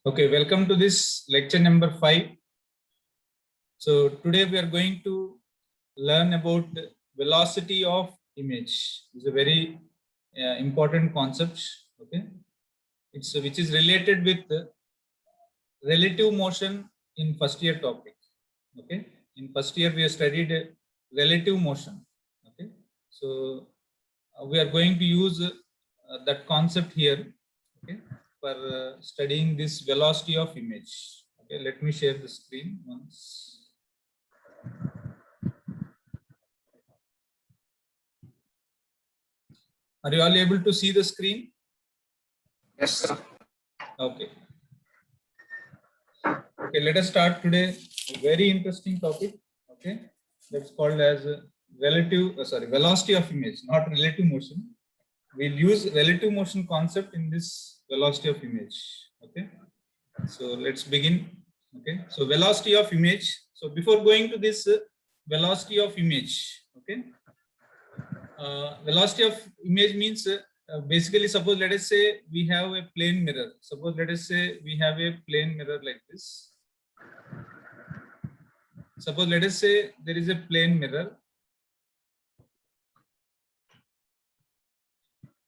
Okay, welcome to this lecture number 5. So today we are going to learn about velocity of image. It's a very important concept. Okay, it's which is related with relative motion in first year topic. Okay, in first year we have studied relative motion. Okay, so we are going to use that concept here. Okay, for studying this velocity of image. Okay, let me share the screen once. Are you all able to see the screen? Yes, sir. Okay. Okay, let us start today. A very interesting topic. Okay, that's called as velocity of image, not relative motion. We'll use relative motion concept in this velocity of image. Okay, so let's begin. Okay, so velocity of image. So before going to this velocity of image, okay, velocity of image means basically, suppose let us say we have a plane mirror. Suppose let us say we have a plane mirror like this. Suppose let us say there is a plane mirror.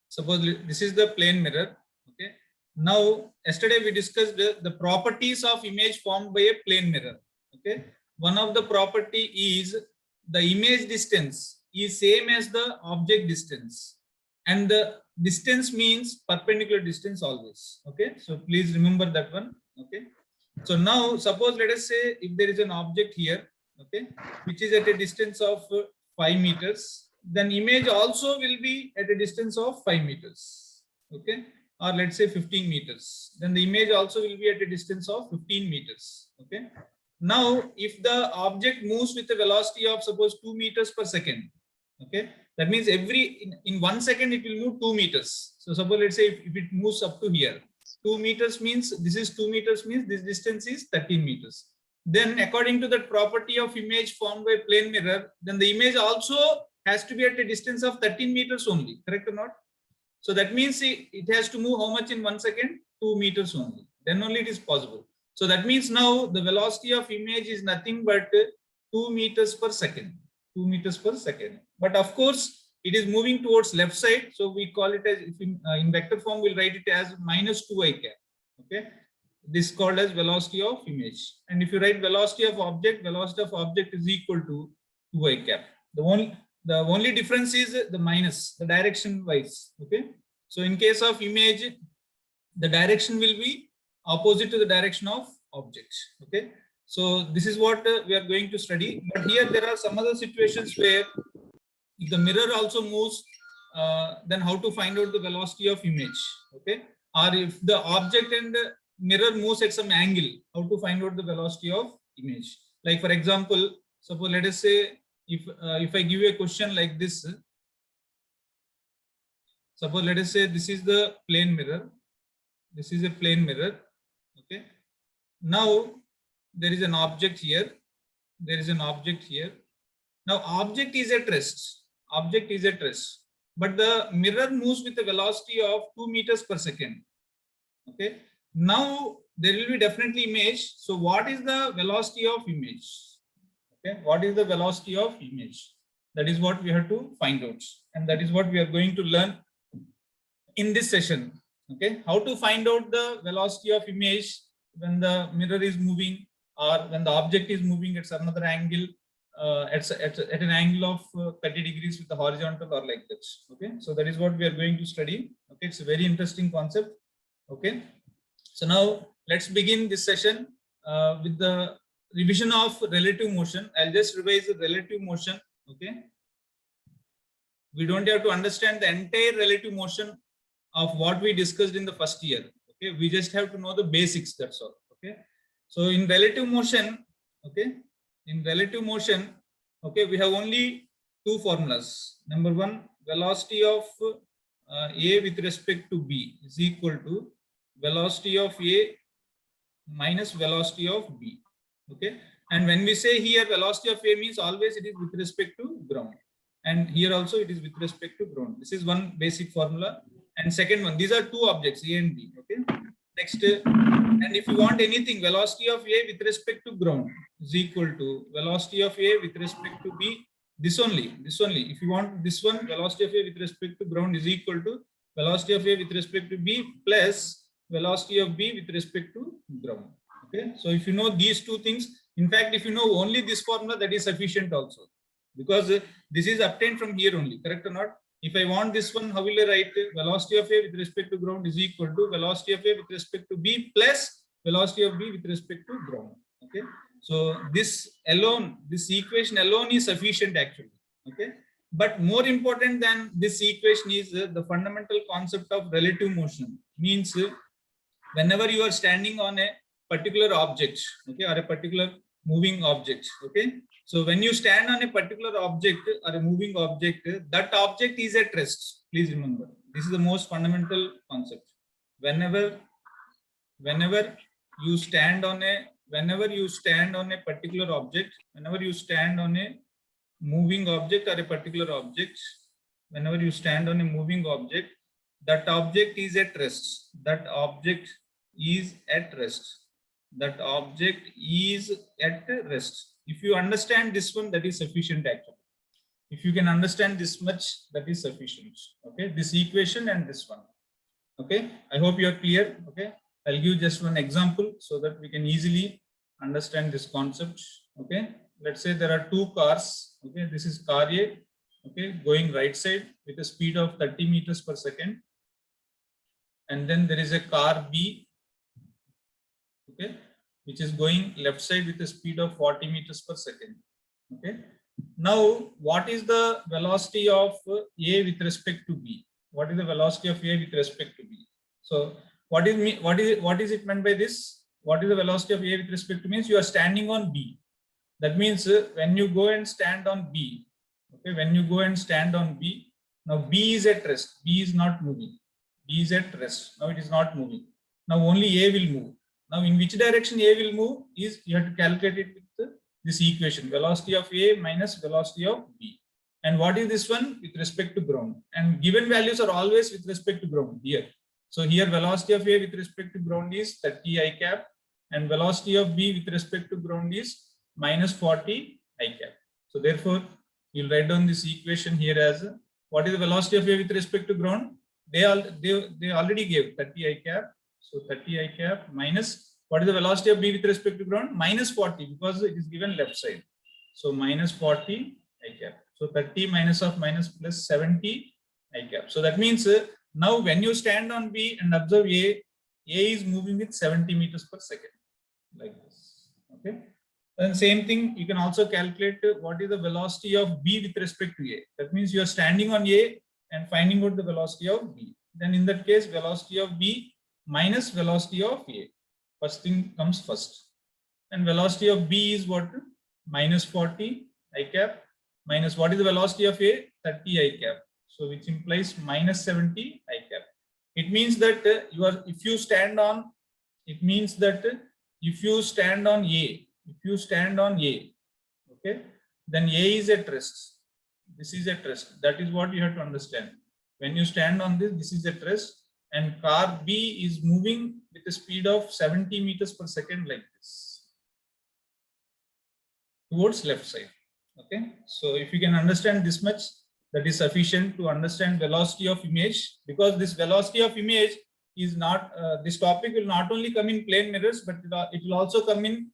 Suppose this is the plane mirror. Okay. Now, yesterday we discussed the properties of image formed by a plane mirror. Okay. One of the property is the image distance is same as the object distance, and the distance means perpendicular distance always. Okay. So please remember that one. Okay. So now suppose let us say if there is an object here, okay, which is at a distance of 5 meters, then image also will be at a distance of 5 meters, okay, or let's say 15 meters, then the image also will be at a distance of 15 meters, okay. Now if the object moves with a velocity of suppose 2 meters per second, okay, that means in 1 second it will move 2 meters. So suppose let's say if it moves up to here, 2 meters means this is 2 meters means this distance is 13 meters. Then according to that property of image formed by plane mirror, then the image also has to be at a distance of 13 meters only, correct or not? So that means it has to move how much in 1 second? 2 meters only. Then only it is possible. So that means now the velocity of image is nothing but 2 meters per second. 2 meters per second. But of course, it is moving towards left side. So we call it as, if in vector form, we'll write it as minus 2i cap. Okay. This is called as velocity of image. And if you write velocity of object is equal to 2i cap. The only difference is the minus, the direction wise. Okay. So in case of image, the direction will be opposite to the direction of object. Okay. So this is what we are going to study. But here there are some other situations where if the mirror also moves, then how to find out the velocity of image? Okay. Or if the object and the mirror moves at some angle, how to find out the velocity of image? Like for example, suppose let us say if I give you a question like this, suppose let us say this is the plane mirror. This is a plane mirror. Okay. Now there is an object here. There is an object here. Now object is at rest. Object is at rest. But the mirror moves with a velocity of 2 meters per second. Okay. Now there will be definitely image. So what is the velocity of image? Okay. What is the velocity of image? That is what we have to find out. And that is what we are going to learn in this session. Okay. How to find out the velocity of image when the mirror is moving or when the object is moving at some other angle, at an angle of 30 degrees with the horizontal or like that. Okay. So that is what we are going to study. Okay. It's a very interesting concept. Okay. So now let's begin this session with the revision of relative motion. I'll just revise the relative motion. Okay. We don't have to understand the entire relative motion of what we discussed in the first year. Okay. We just have to know the basics. That's all. Okay. So in relative motion, okay, in relative motion, okay, we have only two formulas. Number one, velocity of A with respect to B is equal to velocity of A minus velocity of B. Okay. And when we say here velocity of A means always it is with respect to ground. And here also it is with respect to ground. This is one basic formula. And second one, these are two objects, A and B. Okay. Next, And if you want anything, velocity of A with respect to ground is equal to velocity of A with respect to B. This only. If you want this one, velocity of A with respect to ground is equal to velocity of A with respect to B plus velocity of B with respect to ground. Okay. So if you know these two things, in fact, if you know only this formula, that is sufficient also, because this is obtained from here only. Correct or not? If I want this one, how will I write it? Velocity of A with respect to ground is equal to velocity of A with respect to B plus velocity of B with respect to ground. Okay. So this alone, this equation alone is sufficient actually. Okay. But more important than this equation is the fundamental concept of relative motion. Means whenever you are standing on a particular object, okay, or a particular moving object, okay. So when you stand on a particular object or a moving object, that object is at rest. Please remember, this is the most fundamental concept. Whenever you stand on a particular object, whenever you stand on a moving object or a particular object, whenever you stand on a moving object, that object is at rest. That object is at rest. That object is at rest. If you understand this one, that is sufficient actually. If you can understand this much, that is sufficient. Okay, this equation and this one. Okay, I hope you are clear. Okay, I'll give just one example so that we can easily understand this concept. Okay, let's say there are two cars. Okay, this is car A. Okay, going right side with a speed of 30 meters per second. And then there is a car B, okay, which is going left side with a speed of 40 meters per second. Okay. Now, what is the velocity of A with respect to B? What is the velocity of A with respect to B? So, what is it meant by this? What is the velocity of A with respect to means you are standing on B. That means when you go and stand on B, okay, when you go and stand on B, now B is at rest. B is not moving. B is at rest. Now it is not moving. Now only A will move. Now in which direction A will move is you have to calculate it with this equation, velocity of A minus velocity of B. And what is this one? With respect to ground. And given values are always with respect to ground here. So here velocity of A with respect to ground is 30 I cap and velocity of B with respect to ground is minus 40 I cap. So therefore you'll write down this equation here as what is the velocity of A with respect to ground? They already gave 30 I cap. So 30 I cap minus what is the velocity of B with respect to ground? Minus 40 because it is given left side. So minus 40 I cap. So 30 minus of minus plus 70 I cap. So that means now when you stand on B and observe A is moving with 70 meters per second like this. Okay. And same thing you can also calculate what is the velocity of B with respect to A. That means you are standing on A and finding out the velocity of B. Then in that case, velocity of B minus velocity of A. First thing comes first. And velocity of B is what? Minus 40 I cap minus what is the velocity of A? 30 I cap. So which implies minus 70 I cap. It means that if you stand on A, okay, then A is at rest. This is at rest. That is what you have to understand. When you stand on this is at rest, and car B is moving with a speed of 70 meters per second like this towards left side. Okay, so if you can understand this much, that is sufficient to understand velocity of image, because this velocity of image is not this topic will not only come in plane mirrors, but it will also come in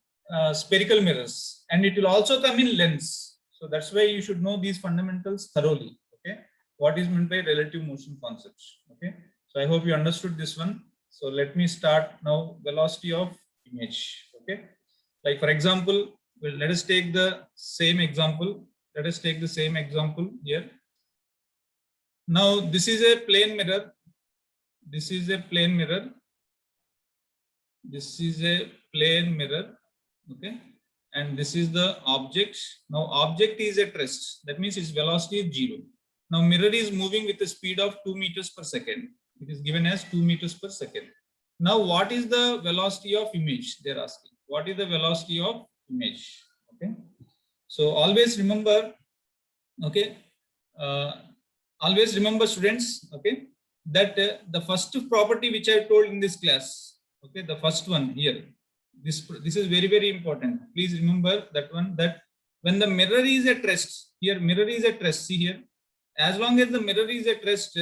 spherical mirrors, and it will also come in lens. So that's why you should know these fundamentals thoroughly. Okay, what is meant by relative motion concepts. Okay, so I hope you understood this one. So let me start now. Velocity of image. Okay, like for example, let us take the same example. Let us take the same example here. Now this is a plane mirror. This is a plane mirror. This is a plane mirror. Okay, and this is the object. Now object is at rest. That means its velocity is 0. Now mirror is moving with a speed of 2 meters per second. It is given as 2 meters per second. Now what is the velocity of image? They're asking. What is the velocity of image? Okay. So always remember. Okay. Always remember, students. Okay, that the first property which I told in this class. Okay, the first one here. This is very, very important. Please remember that one, that when the mirror is at rest, here mirror is at rest, see here, as long as the mirror is at rest,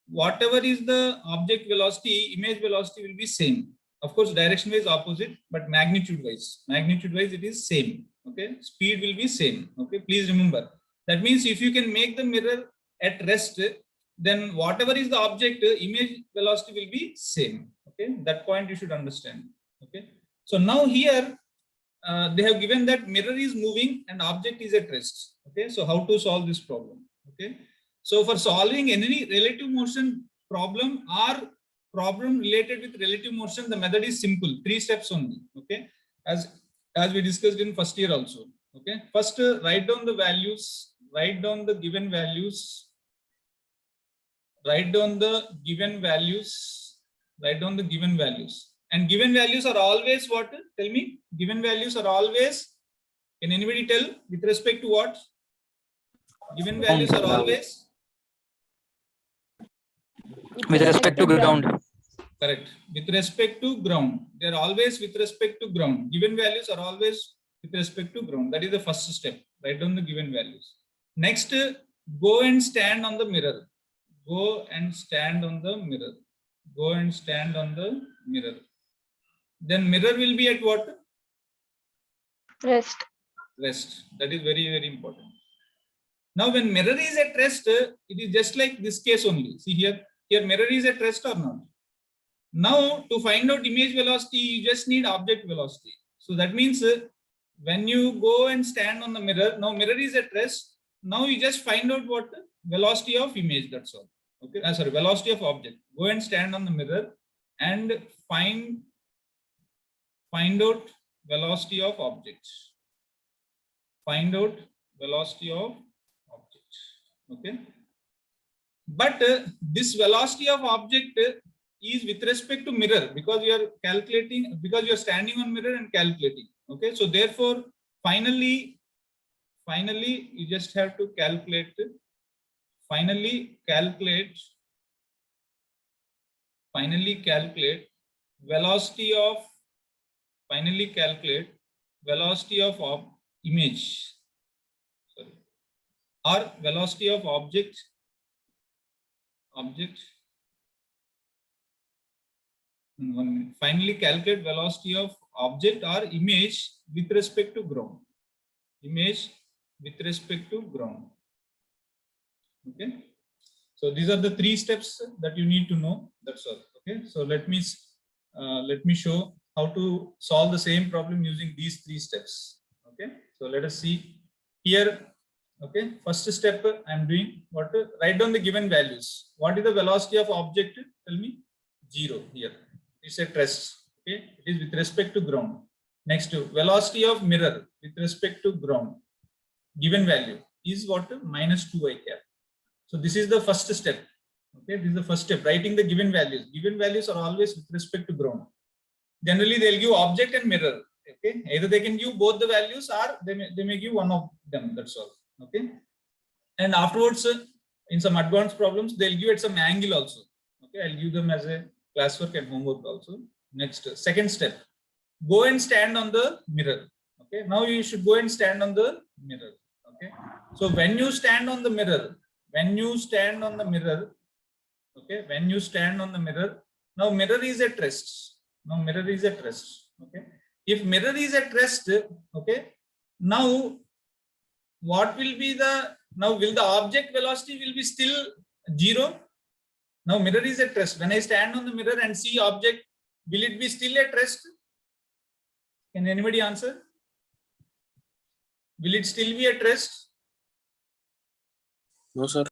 whatever is the object velocity, image velocity will be same. Of course, direction wise opposite, but magnitude wise it is same. Okay, speed will be same. Okay, please remember. That means if you can make the mirror at rest, then whatever is the object, image velocity will be same. Okay, that point you should understand. Okay, so now here they have given that mirror is moving and object is at rest. Okay, so how to solve this problem? Okay, so for solving any relative motion problem or problem related with relative motion, the method is simple, 3 steps only. Okay, as we discussed in first year also. Okay, first write down the values, write down the given values, write down the given values, write down the given values. And given values are always what? Tell me. Given values are always, can anybody tell with respect to what? Given values are always With respect to ground. correct. With respect to ground. They are always with respect to ground. Given values are always with respect to ground. That is the first step. Write down the given values. Next, go and stand on the mirror. Go and stand on the mirror. Go and stand on the mirror. Then mirror will be at what? Rest. Rest. That is very, very important. Now, when mirror is at rest, it is just like this case only. See here, here mirror is at rest or not. Now, to find out image velocity, you just need object velocity. So that means when you go and stand on the mirror, now mirror is at rest. Now you just find out what? Velocity of image, that's all. Okay, sorry, velocity of object. Go and stand on the mirror and find out velocity of object. Find out velocity of object. Okay. But this velocity of object is with respect to mirror, because you are calculating, because you are standing on mirror and calculating. Okay. So therefore, finally, you just have to calculate. Finally calculate velocity of image, sorry, or velocity of object. Finally calculate velocity of object or image with respect to ground. Image with respect to ground. Okay, so these are the 3 steps that you need to know. That's all. Okay, so let me show how to solve the same problem using these 3 steps. Okay, so let us see here. Okay, first step I am doing what? Write down the given values. What is the velocity of object? Tell me. 0 here. It's at rest. Okay, it is with respect to ground. Next, velocity of mirror with respect to ground. Given value is what? -2i cap. So this is the first step. Okay, this is the first step. Writing the given values. Given values are always with respect to ground. Generally, they'll give object and mirror. Okay, either they can give both the values or they may give one of them. That's all. Okay, and afterwards, in some advanced problems, they'll give at some angle also. Okay, I'll give them as a classwork and homework also. Next, second step. Go and stand on the mirror. Okay, now you should go and stand on the mirror. Okay, so when you stand on the mirror, okay, when you stand on the mirror, now mirror is at rest. Now mirror is at rest. Okay, if mirror is at rest, okay, now what will be the, now will the object velocity will be still 0? Now mirror is at rest. When I stand on the mirror and see object, will it be still at rest? Can anybody answer? Will it still be at rest? No, sir.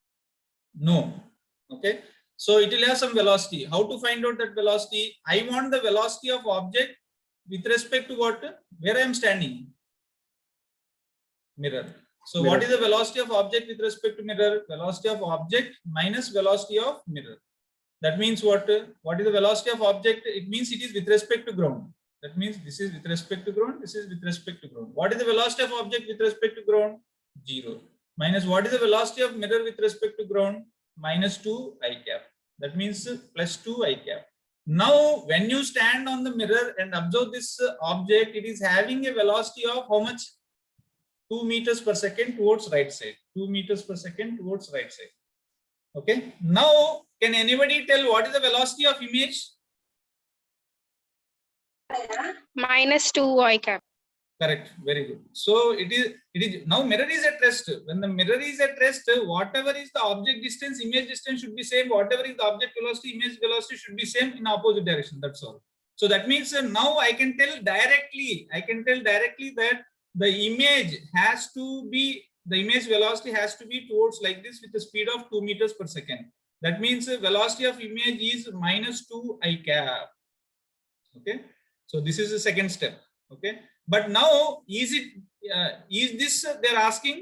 No. Okay. So it will have some velocity. How to find out that velocity? I want the velocity of object with respect to what? Where I am standing? Mirror. So Mirror. What is the velocity of object with respect to mirror? Velocity of object minus velocity of mirror. That means what? What is the velocity of object? It means it is with respect to ground. That means this is with respect to ground. This is with respect to ground. What is the velocity of object with respect to ground? 0. Minus what is the velocity of mirror with respect to ground? -2 I cap. That means +2 I cap. Now, when you stand on the mirror and observe this object, it is having a velocity of how much? 2 meters per second towards right side. 2 meters per second towards right side. Okay. Now, can anybody tell what is the velocity of image? -2 I cap. Correct. Very good. So it is now mirror is at rest. When the mirror is at rest, whatever is the object distance, image distance should be same. Whatever is the object velocity, image velocity should be same in opposite direction. That's all. So that means now I can tell directly. I can tell directly that the image has to be, the image velocity has to be towards like this with a speed of 2 meters per second. That means the velocity of image is -2 I cap. Okay. So this is the second step. Okay. But now is this they're asking,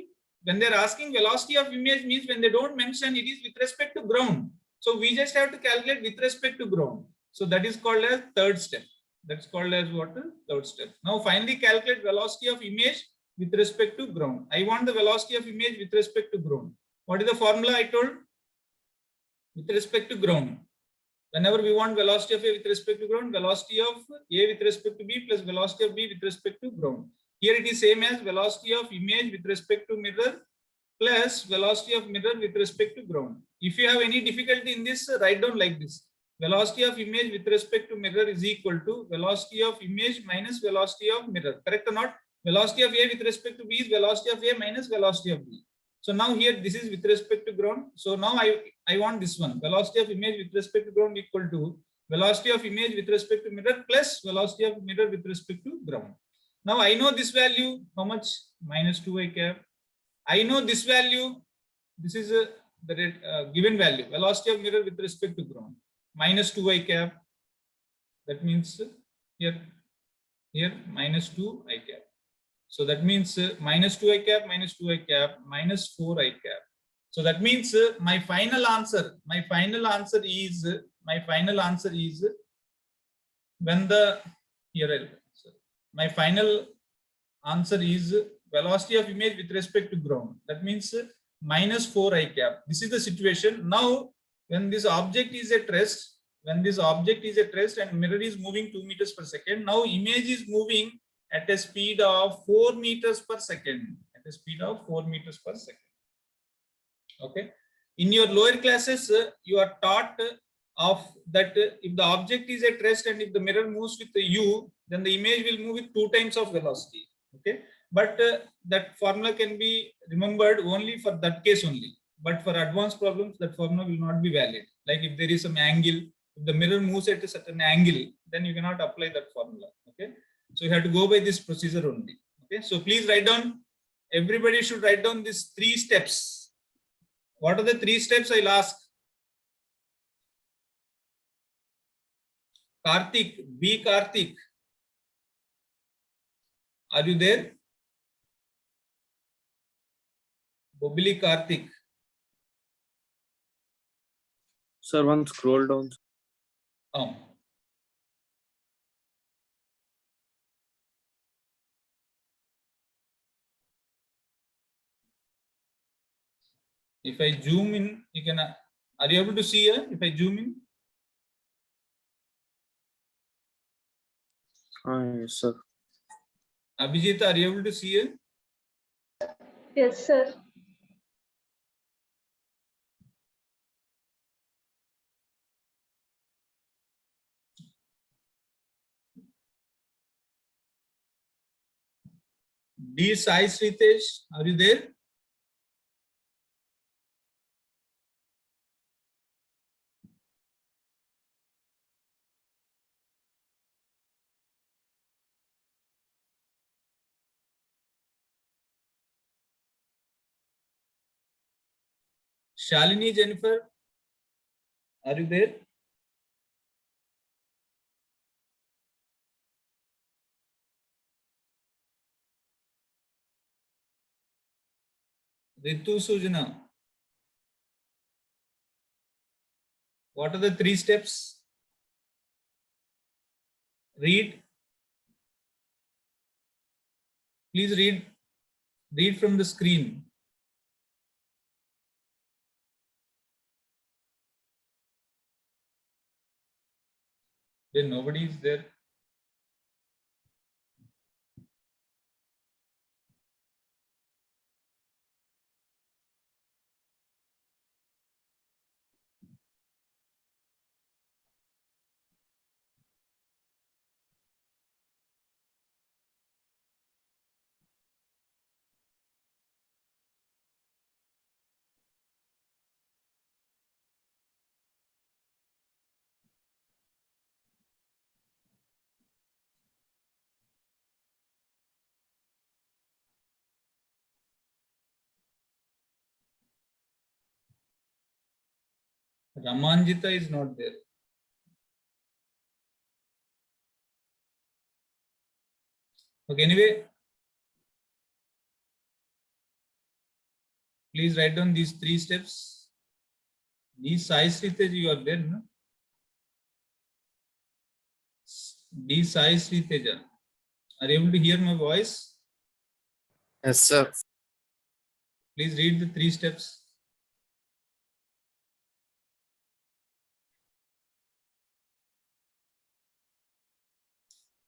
when they're asking velocity of image means when they don't mention it is with respect to ground. So we just have to calculate with respect to ground. So that is called as third step. That's called as what? Third step. Now finally calculate velocity of image with respect to ground. I want the velocity of image with respect to ground. What is the formula I told? With respect to ground. Whenever we want velocity of A with respect to ground, velocity of A with respect to B plus velocity of B with respect to ground. Here it is same as velocity of image with respect to mirror plus velocity of mirror with respect to ground. If you have any difficulty in this, write down like this. Velocity of image with respect to mirror is equal to velocity of image minus velocity of mirror. Correct or not? Velocity of A with respect to B is velocity of A minus velocity of B. So now here this is with respect to ground. So now I want this one. Velocity of image with respect to ground equal to velocity of image with respect to mirror plus velocity of mirror with respect to ground. Now I know this value, how much? -2 I cap. I know this value. This is the given value. Velocity of mirror with respect to ground. -2 I cap. That means here -2 I cap. So that means -2 I cap, -2 I cap, -4 I cap. So that means my final answer is when the my final answer is velocity of image with respect to ground. That means -4 I cap. This is the situation. Now, when this object is at rest, and mirror is moving 2 meters per second, now image is moving at a speed of 4 meters per second. Okay. In your lower classes, you are taught of that if the object is at rest and if the mirror moves with the u, then the image will move with 2 times of velocity. Okay. But that formula can be remembered only for that case only. But for advanced problems, that formula will not be valid. Like if there is some angle, if the mirror moves at a certain angle, then you cannot apply that formula. Okay. So you have to go by this procedure only. Okay. So please write down. Everybody should write down these 3 steps. What are the 3 steps? I'll ask. Karthik, B. Karthik. Are you there? Bobili Karthik. Sir, one scroll down. Oh. If I zoom in, you can. Are you able to see here? If I zoom in. Yes, sir. Abhijit, are you able to see here? Yes, sir. D. Sai Sritesh, are you there? Shalini Jennifer, are you there? Ritu Sujana, what are the 3 steps? Read. Please read. Read from the screen. Then nobody is there. Ramanjita is not there. Okay, anyway, please write down these 3 steps. D Sai Sriteja, you are there, no? D Sai Sriteja, are you able to hear my voice? Yes, sir. Please read the 3 steps.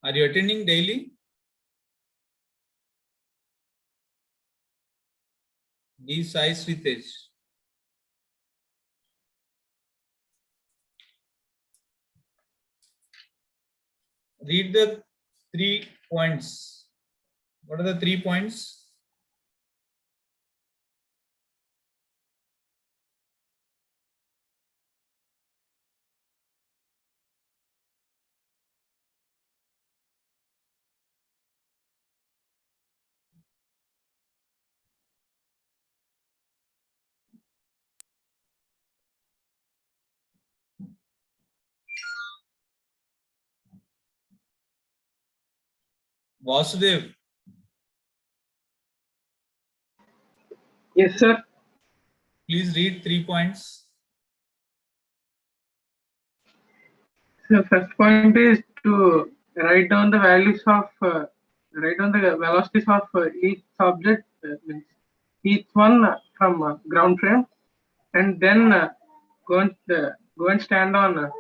Are you attending daily? D Sai Sritej. Read the 3 points. What are the 3 points? Vasudev, Yes, sir. please read 3 points. So first point is to write down the values of write down the velocities of each object, means each one from ground frame, and then go and stand on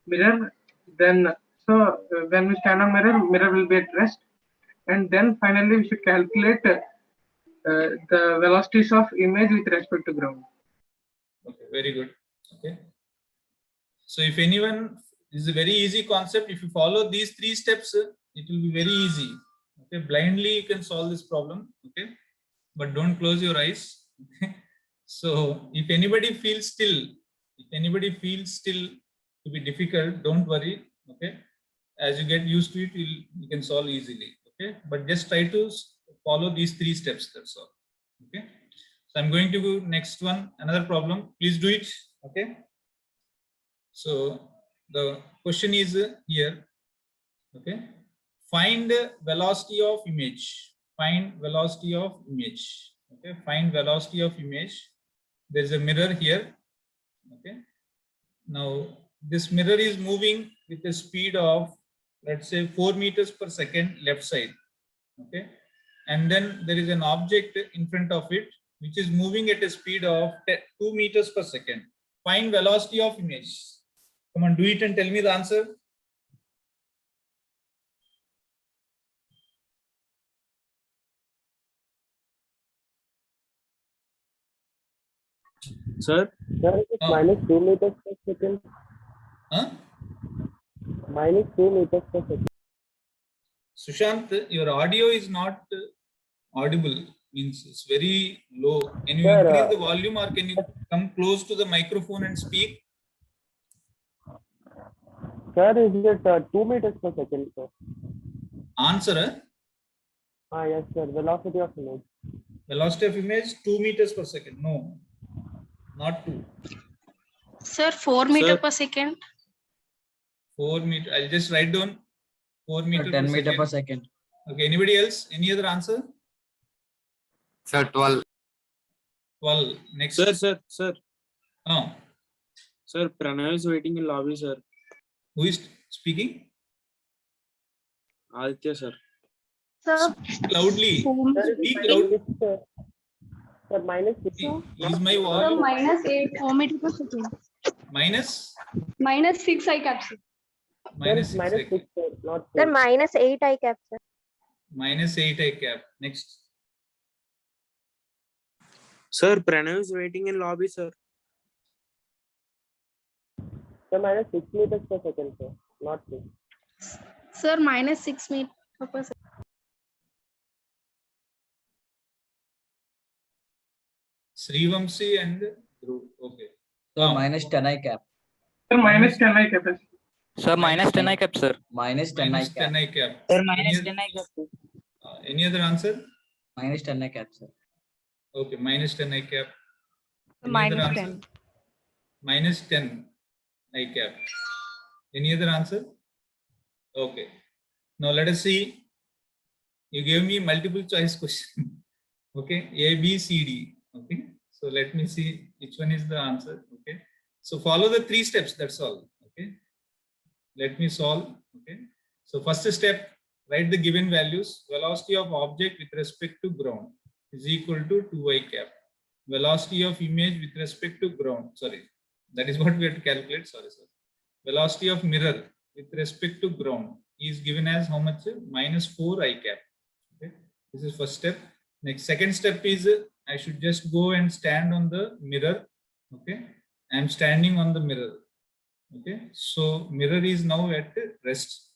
mirror. Then when we stand on mirror will be at rest, and then finally we should calculate the velocities of image with respect to ground. Okay, very good. Okay. So if anyone, this is a very easy concept. If you follow these 3 steps, it will be very easy. Okay, blindly you can solve this problem. Okay, but don't close your eyes. Okay? So if anybody feels still to be difficult, don't worry. Okay, as you get used to it, you can solve easily. Okay, but just try to follow these 3 steps. That's all. Okay, so I'm going to go next one, another problem. Please do it. Okay. So the question is here. Okay, find velocity of image. Find velocity of image. Okay, find velocity of image. There's a mirror here. Okay, now this mirror is moving with a speed of, let's say, 4 meters per second left side. Okay, and then there is an object in front of it which is moving at a speed of 2 meters per second. Find velocity of image. Come on, do it and tell me the answer. Sir, Sir, it is Oh. minus 2 meters per second. Huh? Minus 2 meters per second. Sushant, your audio is not audible. Means it's very low. Can you Sir, increase the volume or can you come close to the microphone and speak? Sir, is it 2 meters per second, sir? Answer. Yes, sir. Velocity of image. Velocity of image 2 meters per second. No, not 2. Sir, 4 meter Sir. per second. 4 meter. I'll just write down 4 meter 10 per meter second. per second. Okay. Anybody else? Any other answer? Sir, 12. 12. Next. Sir. Oh, Sir, Pranay is waiting in lobby, sir. who is speaking? Aditya, sir. Sir, Loudly. Sir, it Speak is loud. minus 6, sir. Sir, minus 6. Is my volume minus 8 meter per second. minus? Minus 6 I capture. minus Sir, 6 minus I 6, cap. sir, not Sir, 4. minus 8 I cap, sir. Minus 8 I cap. Next. Sir, Pranav is waiting in lobby, sir. Sir, minus 6 meters per second, sir, not 3. Sir, minus 6 meters per second. Srivamsi and Dhruv. Okay. So Now, minus 10 I cap. Sir, minus 10 I capacity. Sir, minus 10 I cap, sir. Minus 10 I minus cap. 10 I cap. Sir, minus 10 I cap. Any other answer? Minus 10 I cap, sir. Okay, minus 10 I cap. Any Minus other answer? 10. Minus 10 I cap. Any other answer? Okay. Now let us see. You gave me multiple choice question. Okay, A, B, C, D. Okay. So let me see which one is the answer. Okay. So follow the 3 steps. That's all. Okay. Let me solve. Okay. So first step, write the given values. Velocity of object with respect to ground is equal to 2I cap. Velocity of image with respect to ground. Sorry, that is what we have to calculate. Sorry, sir. Velocity of mirror with respect to ground is given as how much? Minus 4I cap. Okay. This is first step. Next, second step is I should just go and stand on the mirror. Okay. I am standing on the mirror. Okay. So mirror is now at rest.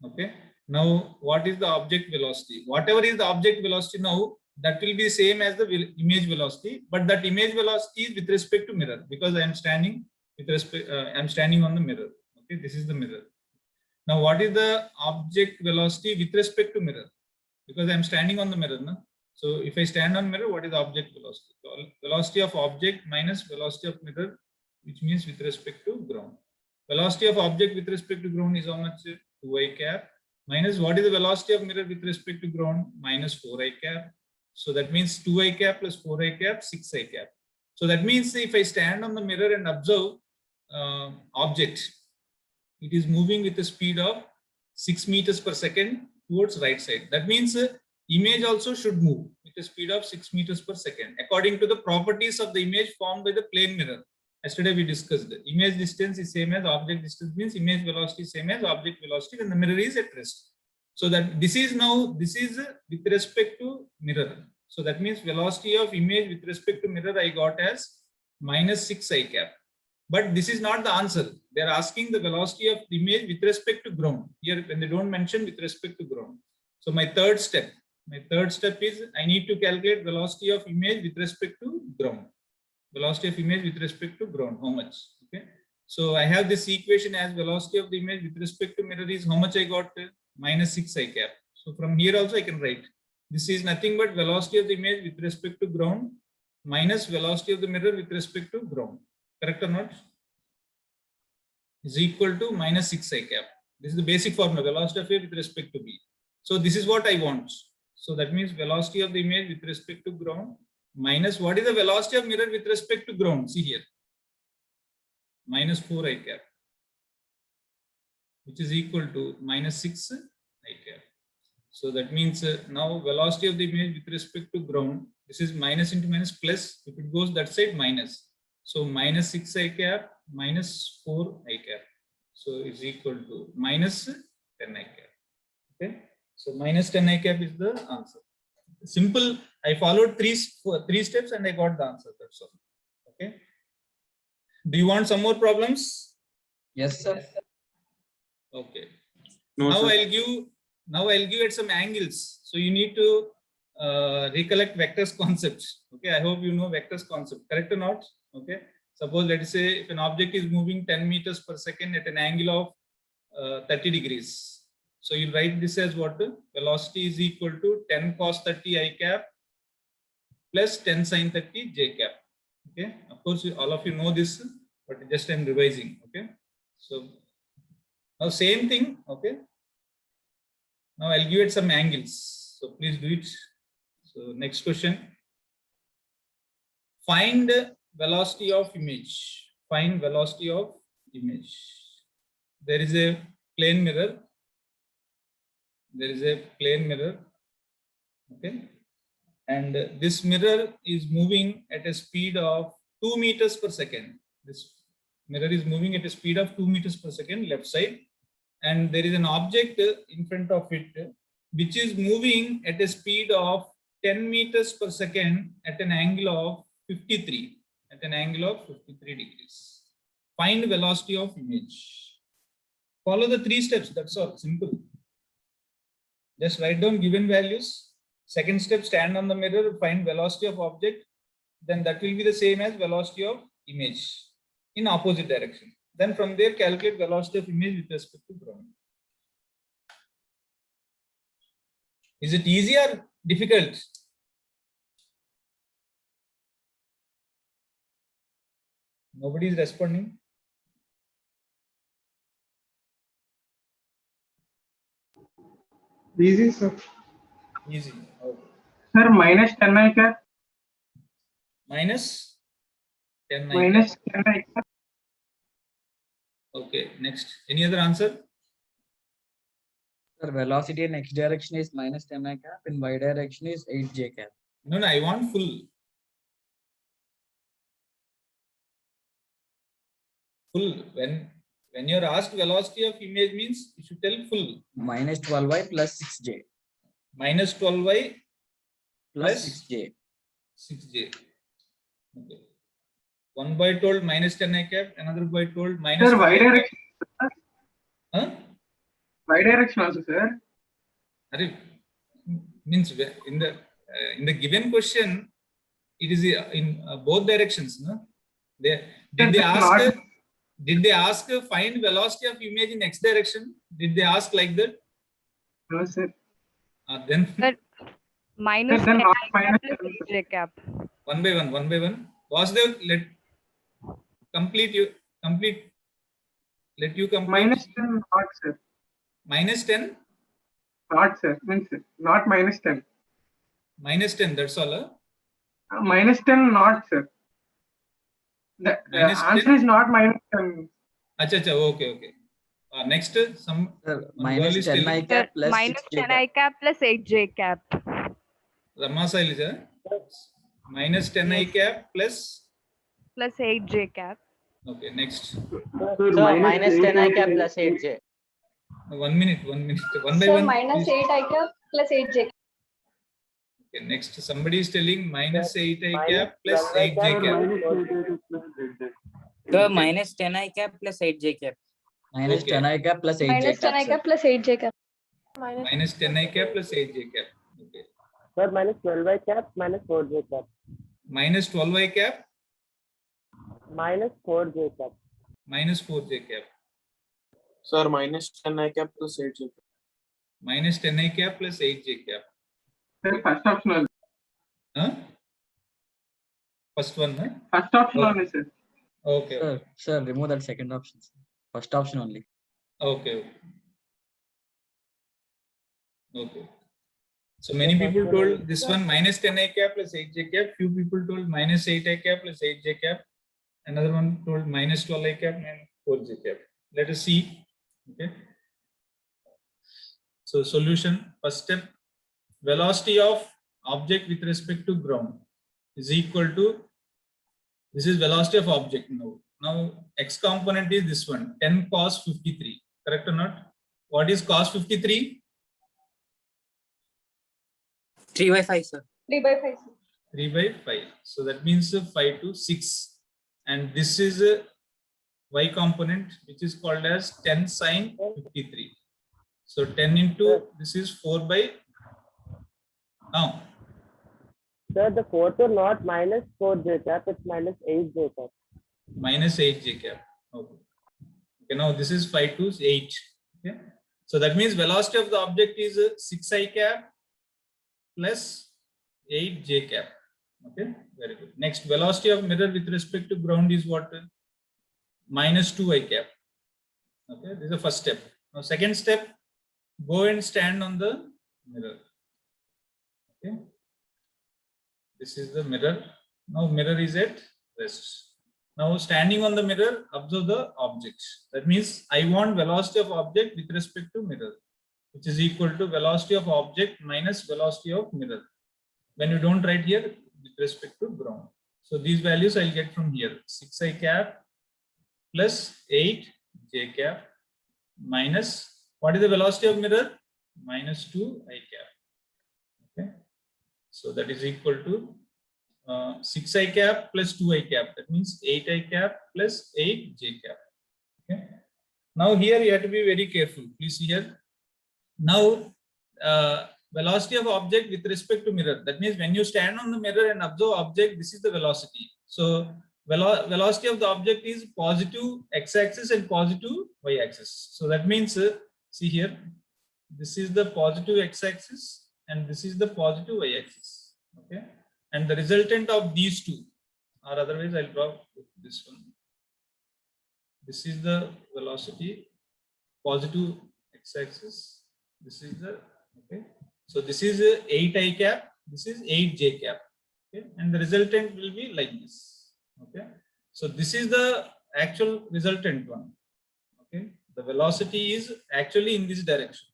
Okay. Now, what is the object velocity? Whatever is the object velocity now, that will be same as the image velocity, but that image velocity is with respect to mirror because I am standing with respect. I am standing on the mirror. Okay. This is the mirror. Now, what is the object velocity with respect to mirror? Because I am standing on the mirror. No? So if I stand on mirror, what is the object velocity? Velocity of object minus velocity of mirror, which means with respect to ground. Velocity of object with respect to ground is how much? 2I cap. Minus what is the velocity of mirror with respect to ground? Minus 4I cap. So that means 2I cap plus 4I cap, 6I cap. So that means if I stand on the mirror and observe object, it is moving with a speed of 6 meters per second towards right side. That means image also should move with a speed of 6 meters per second according to the properties of the image formed by the plane mirror. Yesterday we discussed the image distance is same as object distance, means image velocity same as object velocity when the mirror is at rest. So that this is with respect to mirror. So that means velocity of image with respect to mirror I got as minus 6I cap. But this is not the answer. They are asking the velocity of the image with respect to ground. Here when they don't mention with respect to ground. So my third step is I need to calculate velocity of image with respect to ground. Velocity of image with respect to ground, how much? Okay. So I have this equation as velocity of the image with respect to mirror is how much I got? Minus 6I cap. So from here also I can write. This is nothing but velocity of the image with respect to ground minus velocity of the mirror with respect to ground. Correct or not? Is equal to minus 6I cap. This is the basic formula, velocity of A with respect to B. So this is what I want. So that means velocity of the image with respect to ground minus what is the velocity of mirror with respect to ground? See here. Minus 4I cap, which is equal to minus 6I cap. So that means now velocity of the image with respect to ground, this is minus into minus plus. If it goes that side, minus. So minus 6I cap minus 4I cap. So it's equal to minus 10I cap. Okay. So minus 10I cap is the answer. Simple. I followed three steps and I got the answer. That's all. Okay. Do you want some more problems? Yes, sir. Okay. No, Now sir. I'll give it some angles. So you need to recollect vectors concepts. Okay. I hope you know vectors concept. Correct or not? Okay. Suppose let's say if an object is moving 10 meters per second at an angle of 30 degrees. So you'll write this as what? Velocity is equal to 10 cos 30 I cap plus 10 sin 30 j cap. Okay. Of course, all of you know this, but just I'm revising. Okay. So now same thing. Okay. Now I'll give it some angles. So please do it. So next question. Find velocity of image. Find velocity of image. There is a plane mirror. There is a plane mirror. Okay. And this mirror is moving at a speed of 2 meters per second. This mirror is moving at a speed of 2 meters per second left side, and there is an object in front of it which is moving at a speed of 10 meters per second at an angle of 53 degrees. Find velocity of image. Follow the 3 steps. That's all. Simple. Just write down given values. Second step, stand on the mirror, find velocity of object. Then that will be the same as velocity of image in opposite direction. Then from there, calculate velocity of image with respect to ground. Is it easy or difficult? Nobody is responding. Easy, sir. Easy. Okay. Sir, minus 10 I cap. Minus 10. Minus 10 I cap. Okay. Next. Any other answer? Sir, velocity in x direction is minus 10 I cap. In y direction is 8 j cap. No, I want full. Full. When you're asked velocity of image means you should tell full. Minus 12y plus 6j. Minus 12y Plus Plus? 6j. 6j. Okay. One boy told minus 10 I cap, another boy told minus. Sir, y 12 I cap. direction. Huh? Y direction also, sir. Means in the given question, it is in both directions. No? Did they ask? Did they ask find velocity of image in x direction? Did they ask like that? No, sir. Then Minus Then 10 not I cap minus plus 10, sir. 8 j cap. one by one. Vasudev, let complete. Let you complete. Minus 10 not, sir. Minus 10. Not, sir. Means not minus 10. Minus 10. That's all. Huh? Minus 10 not, sir. The Minus answer 10? is not minus 10. Acha, okay. Next, some Sir, One girl minus is 10 I telling- cap Sir, plus minus 6j 10 cap. I cap plus 8 j cap. Rama Sailija. Minus 10 I cap plus. Plus 8 j cap. Okay, next. So minus 10 I cap plus 8j. 1 minute. One by So one. minus please. 8 I cap plus 8 j. Okay, next. Somebody is telling minus 8 I Minus cap plus 12 I 8 J cap. Sir, minus 10 I cap plus 8 j cap. Minus Okay. 10 I cap plus 8j Minus 10 cap. I sir. cap plus 8 j cap. Minus 10 I cap plus 8 J cap. Okay. Sir, minus 12 I cap minus 4j cap. Minus 12 I cap Minus 4j cap. minus 4 J cap. Sir, minus 10 I cap plus 8 J cap. Minus 10 I cap plus 8 J cap. Sir, first option only. Huh? First one, huh? First option Okay. only, sir. Okay. Sir, remove that second option. Sir. First option only. Okay. So many people told this one minus 10 I cap plus 8 J cap. Few people told minus 8 I cap plus 8 J cap. Another one told minus 12 I cap and 4 J cap. Let us see. Okay. So solution, first step, velocity of object with respect to ground is equal to, this is velocity of object now. Now x component is this one, 10 cos 53, correct or not? What is cos 53? 3 by 5, sir. 3 by 5. 3 by 5. So that means 5 to 6. And this is y component, which is called as 10 sine 53. So 10 into this is 4 by. Now, Sir, the fourth are not minus 4j cap, it's minus 8j cap. minus 8 j cap. Okay. Okay, now this is 5 to 8. Okay. So that means velocity of the object is 6 I cap plus 8 j cap. Okay, very good. Next, velocity of mirror with respect to ground is what? Minus 2 I cap. Okay, this is the first step. Now, second step, go and stand on the mirror. Okay, this is the mirror. Now, mirror is at rest. Now, standing on the mirror, observe the object. That means I want velocity of object with respect to mirror, which is equal to velocity of object minus velocity of mirror. When you don't write here, with respect to ground. So these values I'll get from here. 6 I cap plus 8 j cap minus, what is the velocity of mirror? Minus 2 I cap. Okay. So that is equal to 6 I cap plus 2 I cap. That means 8 I cap plus 8 j cap. Okay. Now here you have to be very careful. Please see here. Now velocity of object with respect to mirror. That means when you stand on the mirror and observe object, this is the velocity. So velocity of the object is positive x-axis and positive y-axis. So that means, see here, this is the positive x-axis and this is the positive y-axis. Okay, and the resultant of these two, or otherwise I'll draw this one. This is the velocity, positive x-axis. This is the, okay. So this is 8 I cap. This is 8 j cap. Okay, and the resultant will be like this. Okay, so this is the actual resultant one. Okay, the velocity is actually in this direction.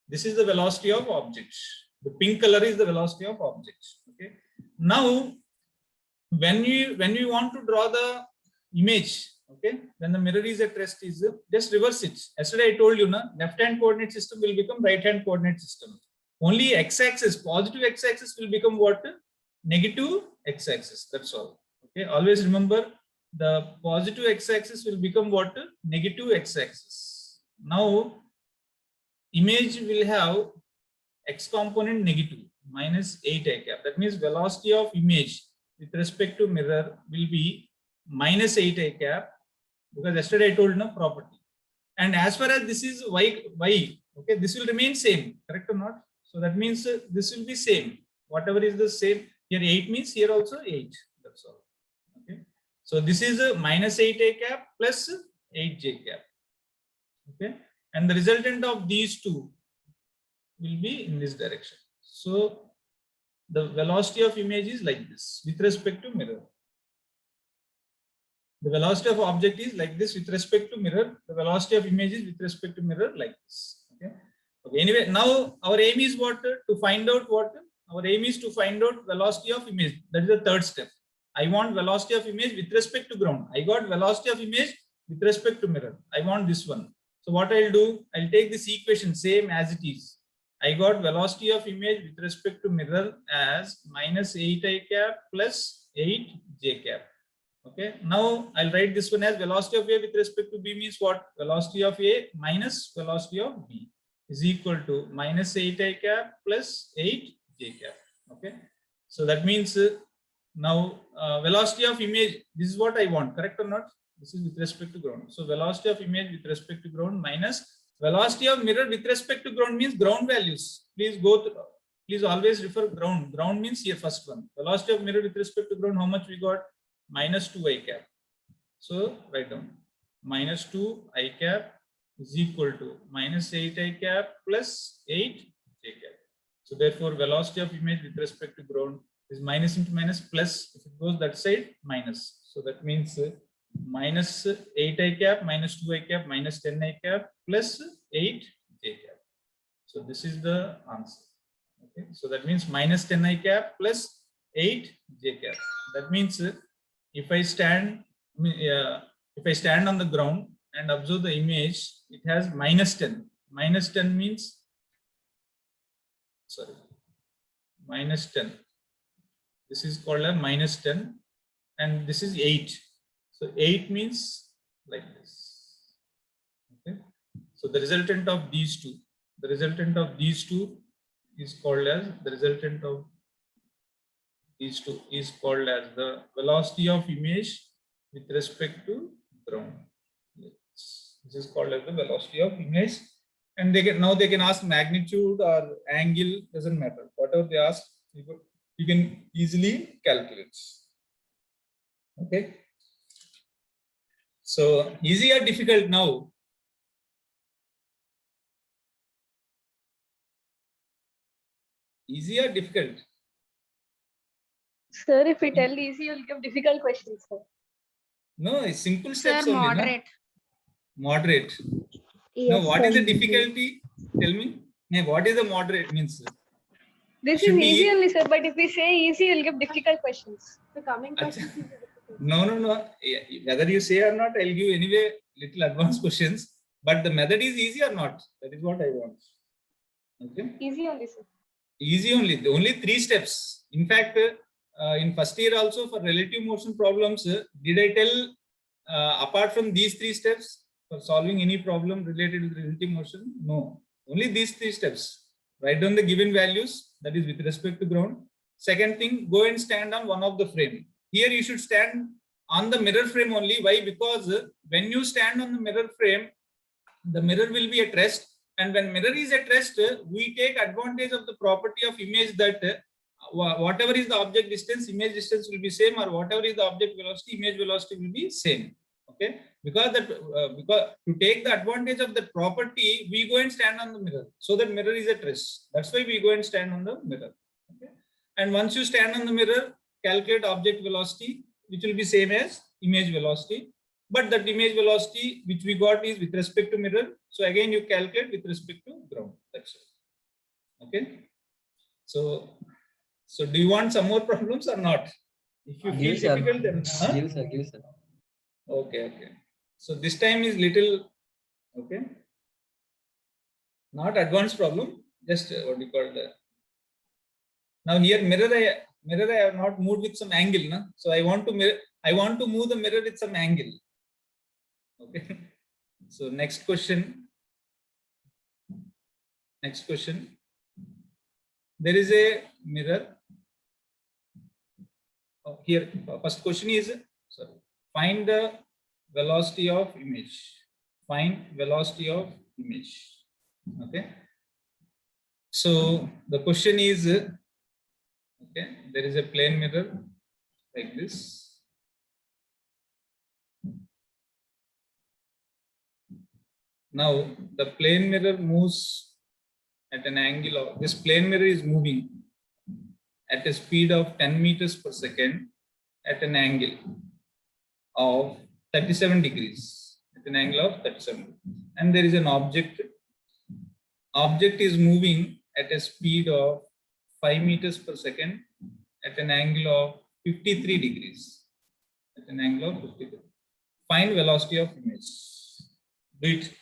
This is the velocity of objects. The pink color is the velocity of objects. Okay, now when you want to draw the image, okay, when the mirror is at rest, is just reverse it. Yesterday I told you, na, left hand coordinate system will become right hand coordinate system. Only x-axis, positive x-axis will become what? Negative x-axis. That's all. Okay, always remember the positive x-axis will become what? Negative x-axis. Now image will have x component negative, minus 8 I cap. That means velocity of image with respect to mirror will be minus 8 I cap, because yesterday I told no property. And as far as this is y, okay, this will remain same, correct or not? So that means this will be same. Whatever is the same, here 8 means here also 8. That's all. Okay. So this is a minus 8 I cap plus 8 j cap. Okay. And the resultant of these two will be in this direction. So the velocity of image is like this with respect to mirror. The velocity of object is like this with respect to mirror. The velocity of image is with respect to mirror like this. Okay. Okay. Anyway, now our aim is what? To find out what? Our aim is to find out velocity of image. That is the third step. I want velocity of image with respect to ground. I got velocity of image with respect to mirror. I want this one. So what I'll do, I'll take this equation same as it is. I got velocity of image with respect to mirror as minus 8 I cap plus 8 j cap. Okay, now I'll write this one as velocity of A with respect to B means what? Velocity of A minus velocity of B is equal to minus 8 I cap plus 8 j cap. Okay, so that means now velocity of image, this is what I want, correct or not? This is with respect to ground. So velocity of image with respect to ground minus velocity of mirror with respect to ground means ground values. Please go to, please always refer ground. Ground means here first one. Velocity of mirror with respect to ground, how much we got? Minus 2 I cap. So write down minus 2 I cap is equal to minus 8 I cap plus 8 j cap. So therefore velocity of image with respect to ground is minus into minus plus, if it goes that side, minus. So that means minus 8 I cap minus 2 I cap minus 10 I cap plus 8 j cap. So this is the answer. Okay, so that means minus 10 I cap plus 8 j cap. That means if I stand on the ground and observe the image, it has minus 10. Minus 10 means, sorry, minus 10. This is called a minus 10 and this is 8. So 8 means like this. Okay. So the resultant of these two, the resultant of these two is called as the resultant of these two is called as the velocity of image with respect to ground. This is called as the velocity of image, and they can now they can ask magnitude or angle, doesn't matter. Whatever they ask, you can easily calculate. Okay. So easy or difficult now? Easy or difficult? Sir, if we tell easy, you'll give difficult questions, sir. No, it's simple Sir, steps only. moderate. Na? Moderate. Yes, Now, what is sir. the difficulty? Tell me. No, what is the moderate means? This is should be easy e- only, sir. But if we say easy, you'll give difficult questions. The coming Acha. question is difficult. No. Yeah, whether you say or not, I'll give you anyway little advanced questions. But the method is easy or not? That is what I want. Okay. Easy only, sir. Easy only. The only 3 steps. In fact, in first year also for relative motion problems, did I tell apart from these 3 steps for solving any problem related with relative motion? No. Only these 3 steps. Write down the given values, that is with respect to ground. Second thing, go and stand on one of the frame. Here you should stand on the mirror frame only. Why? Because when you stand on the mirror frame, the mirror will be at rest, and when mirror is at rest, we take advantage of the property of image that whatever is the object distance, image distance will be same, or whatever is the object velocity, image velocity will be same. Okay, because to take the advantage of that property, we go and stand on the mirror, so that mirror is at rest. That's why we go and stand on the mirror. Okay, and once you stand on the mirror, calculate object velocity, which will be same as image velocity. But that image velocity which we got is with respect to mirror. So again, you calculate with respect to ground. That's it. Okay. So do you want some more problems or not? If you feel Give, sir. difficult, then Give, sir. Give, sir. okay. So this time is little okay. Not advanced problem. Just what do you call the. Now here mirror I have not moved with some angle, no? So I want to move the mirror with some angle. Okay. So next question. There is a mirror. Here, first question is, sorry, find the velocity of image. Find velocity of image. Okay. So the question is, okay, there is a plane mirror like this. Now the plane mirror moves at an angle of, this plane mirror is moving at a speed of 10 meters per second at an angle of 37 degrees, at an angle of 37. And there is an object. Object is moving at a speed of 5 meters per second at an angle of 53 degrees. At an angle of 53. Find velocity of image. Do it.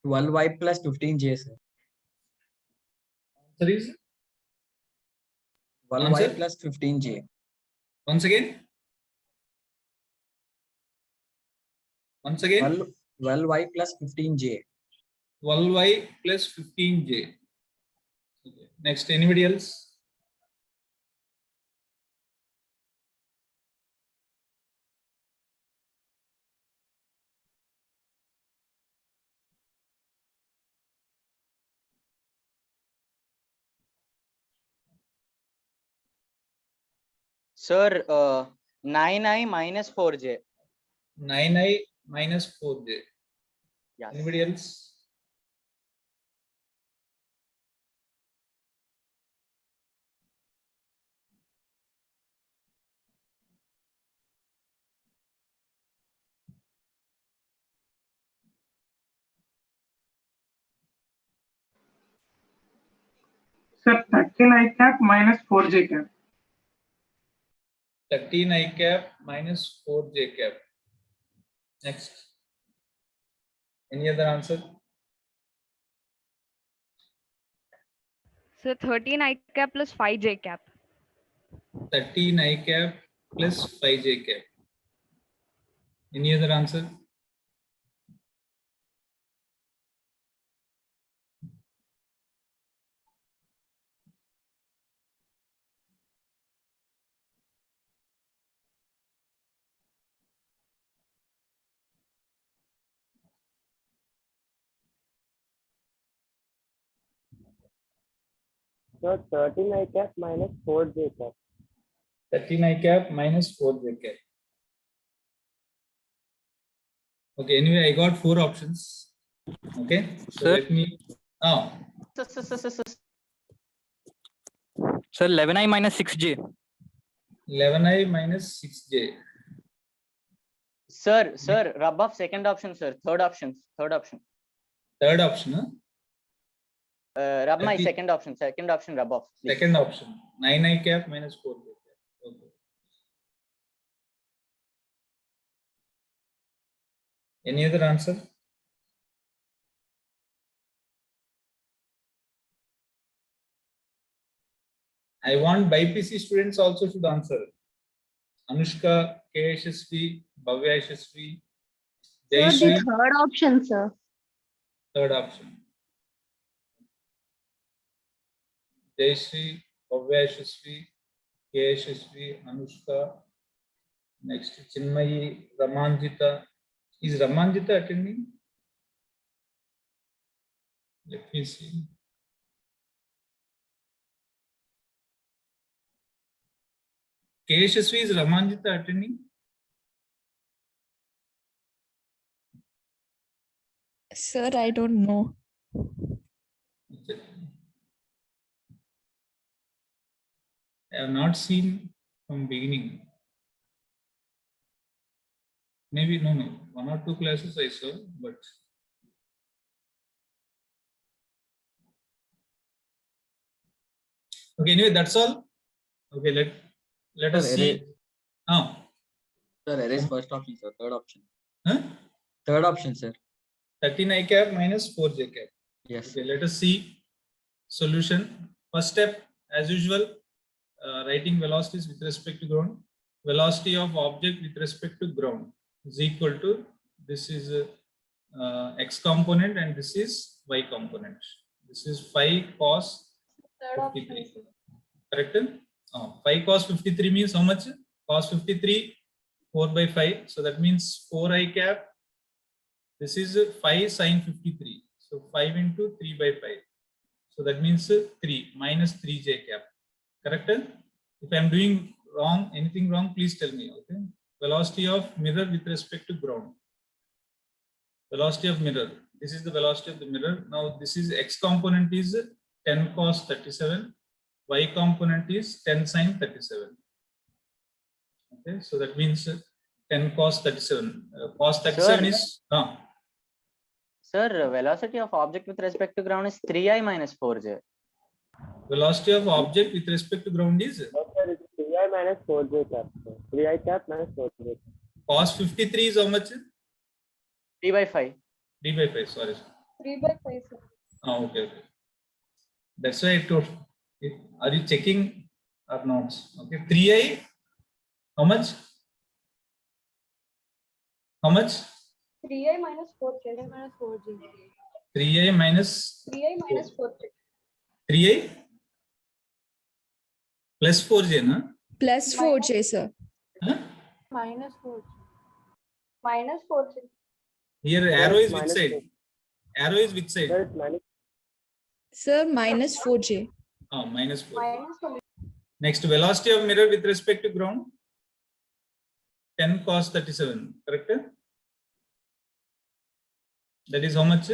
Twelve y plus 15j, sir. Answer is 12y Answer? plus 15j. once again. 12y plus 15j. 12y plus 15j. Okay. Next, anybody else? Sir, 9i minus 4j. 9i minus 4j. Yes. Anybody else? Sir, 13 I cap minus 4j cap. 13 I cap minus 4j cap. Next. Any other answer? So 13 I cap plus 5 J cap. 13 I cap plus 5j cap. Any other answer? So 13 I cap minus 4 J cap. 13 I cap minus 4 j cap. Okay, anyway, I got 4 options. Okay, so Sir. let me, oh, Sir, 11I minus 6J. 11I minus 6j. Sir, rub off second option, sir. Third option. Third option, huh? Rub my 30 second option. Second option, rub off. please. Second option, 9I cap minus 4j cap. Okay. Any other answer? I want BPC students also should answer. Anushka, K. Yashasvi, Bhavya Yashasvi, Sir, the Jayashree, third option, sir. third option. Jayashree, Bhavya Yashasvi, K. Yashasvi, Anushka. Next, Chinmayi, Ramanjita. Is Ramanjita attending? Let me see. K. Yashasvi, is Ramanjita attending? Sir, I don't know. I have not seen from beginning. Maybe no, 1 or 2 classes I saw, but okay. Anyway, that's all. Okay, let us Sir, see. Oh, Sir, erase first option, sir. Third option. huh? Third option, sir. 13 I cap minus 4 j cap. Yes. Okay, let us see solution. First step, as usual, writing velocities with respect to ground. Velocity of object with respect to ground is equal to, this is x component and this is y component. This is 5 cos 53. Correct? Oh, 5 cos 53 means how much? Cos 53, 4 by 5. So that means 4I cap. This is 5 sin 53. So 5 into 3 by 5. So that means 3 minus 3j cap. Correct? If I am doing wrong, anything wrong, please tell me. Okay. Velocity of mirror with respect to ground. Velocity of mirror. This is the velocity of the mirror. Now this is x component is 10 cos 37. Y component is 10 sin 37. Okay. So that means 10 cos 37. Cos 37 is Sir, velocity of object with respect to ground is 3I minus 4J. velocity of object with respect to ground is No, sir, it's 3I minus 4j cap. Sir. 3I cap minus 4j. cos 53 is how much? 3 by 5. 3 by 5. Sorry. 3 by 5, sir. Oh, okay. That's why I told. Are you checking or not? Okay. 3I. How much? How much? 3i minus 4j minus 4j. 3I minus 3i minus 4j. 3I plus 4j, na? Plus 4J, sir. Huh? Minus 4j. Minus 4j. Here Yes, arrow is which minus side? 4. Arrow is which side? Sir, it's minus. Sir, minus 4J. Oh, minus 4. Minus 4j. Next, velocity of mirror with respect to ground. 10 cos 37. Correct? That is how much?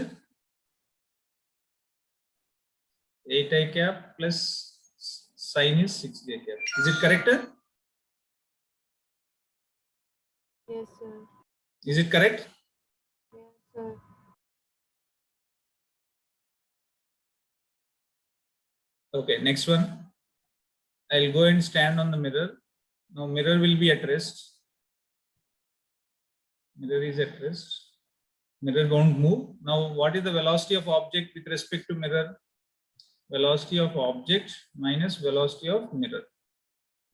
8I cap plus sin is 6j cap. Is it correct? Yes, sir. Is it correct? Yes, sir. Okay, next one. I'll go and stand on the mirror. Now mirror will be at rest. Mirror is at rest. Mirror won't move. Now what is the velocity of object with respect to mirror? Velocity of object minus velocity of mirror.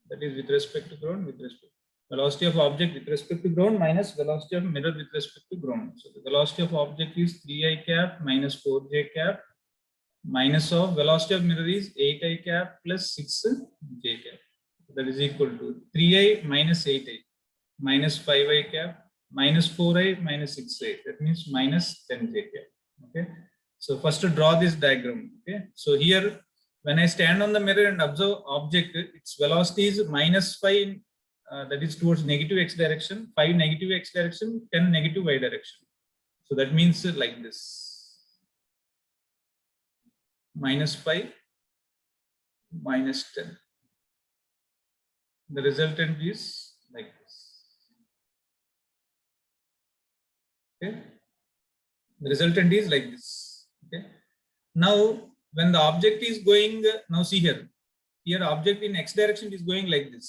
That is with respect to ground, with respect. Velocity of object with respect to ground minus velocity of mirror with respect to ground. So the velocity of object is 3I cap minus 4j cap minus of velocity of mirror is 8I cap plus 6j cap. That is equal to 3I minus 8I minus 5I cap minus 4I minus 6I. That means minus 10j cap. Okay. So first to draw this diagram. Okay. So here when I stand on the mirror and observe object, its velocity is -5, that is towards negative x direction, 5 negative x direction, 10 negative y direction. So that means like this, -5, -10. The resultant is like this. Okay. The resultant is like this. Okay. Now, when the object is going, now see here, object in x direction is going like this.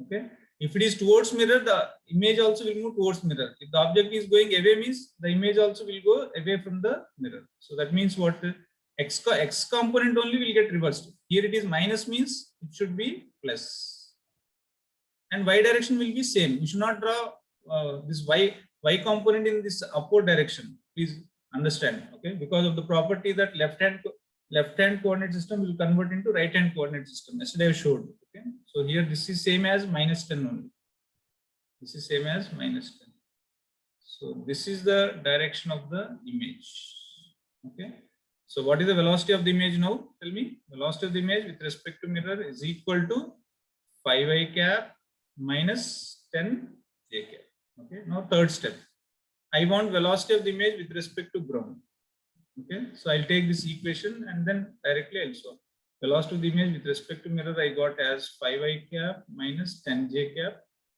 Okay. If it is towards mirror, the image also will move towards mirror. If the object is going away, means the image also will go away from the mirror. So that means what? X component only will get reversed. Here it is minus, means it should be plus. And y direction will be same. You should not draw this y component in this upward direction. Please understand. Okay, because of the property that left hand coordinate system will convert into right hand coordinate system. Yesterday I showed. Okay, so here this is same as -10 only. This is same as -10. So this is the direction of the image. Okay, so what is the velocity of the image now? Tell me. Velocity of the image with respect to mirror is equal to 5i cap minus 10 j cap. Okay, now third step. I want velocity of the image with respect to ground. Okay, so I'll take this equation and then directly I'll solve. Velocity of the image with respect to mirror I got as 5i cap minus 10 j cap.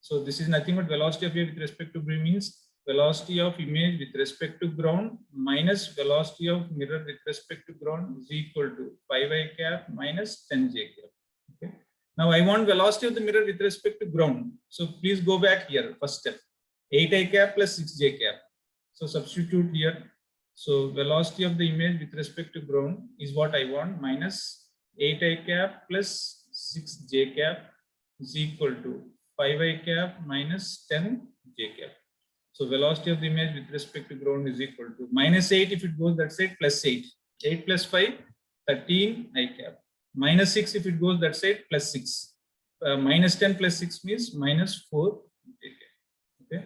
So this is nothing but velocity of image with respect to mirror means velocity of image with respect to ground minus velocity of mirror with respect to ground is equal to 5i cap minus 10 j cap. Okay. Now I want velocity of the mirror with respect to ground. So please go back here. First step, 8i cap plus 6j cap. So substitute here. So velocity of the image with respect to ground is what I want, minus 8i cap plus 6j cap is equal to 5i cap minus 10j cap. So velocity of the image with respect to ground is equal to -8 if it goes that side, plus 8. 8 plus 5, 13i cap. -6 if it goes that side, plus 6. -10 plus 6 means -4j cap. Okay.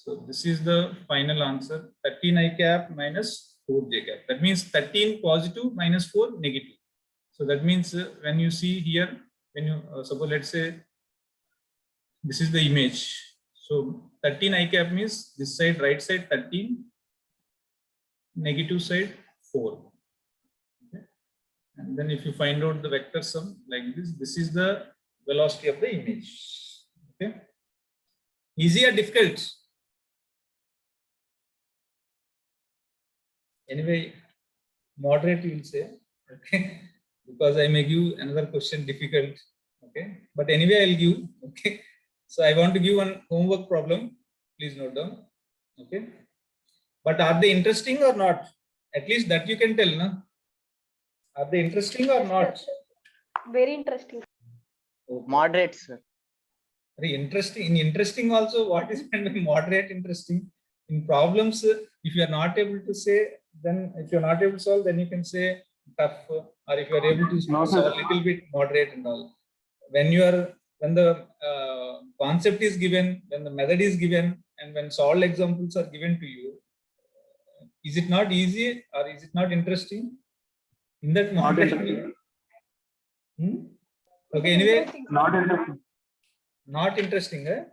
So this is the final answer, 13i cap minus 4j cap. That means 13 positive minus 4 negative. So that means when you see here, when you suppose let's say this is the image. So 13i cap means this side, right side 13, negative side 4. Okay. And then if you find out the vector sum like this, this is the velocity of the image. Okay. Easy or difficult? Anyway, moderate you will say, okay, because I may give another question difficult, okay, but anyway I'll give, okay. So I want to give one homework problem, please note down, okay. But are they interesting or not? At least that you can tell, no? Are they interesting or not? Very interesting. Okay. Moderate, sir. Very interesting. In interesting also, what is meant by moderate interesting? In problems, if you are not able to say, then if you are not able to solve, then you can say tough, or if you are able to solve a little bit moderate and all. When the concept is given, when the method is given, and when solved examples are given to you, is it not easy or is it not interesting? In that moderate. Okay. Anyway, Not interesting. not interesting. Eh?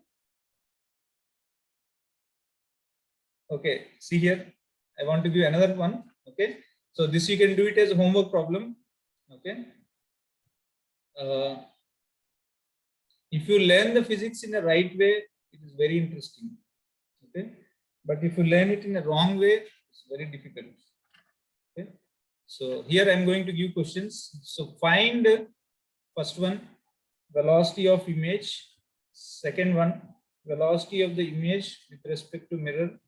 Okay, see here, I want to give another one. Okay, so this you can do it as a homework problem. Okay, if you learn the physics in the right way, it is very interesting. Okay, but if you learn it in a wrong way, it's very difficult. Okay, so here I'm going to give questions. So find first one, velocity of image. Second one, velocity of the image with respect to mirror.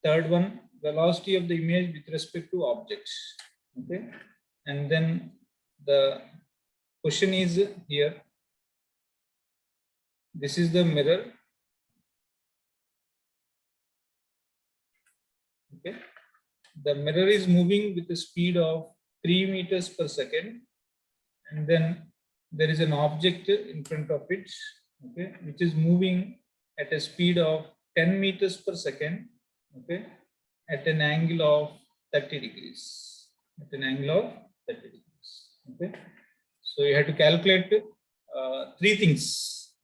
Third one, velocity of the image with respect to objects. Okay, and then the question is here. This is the mirror. Okay, the mirror is moving with the speed of 3 meters per second, and then there is an object in front of it, okay, which is moving at a speed of 10 meters per second. Okay, at an angle of 30 degrees. At an angle of 30 degrees. Okay, So you have to calculate 3 things.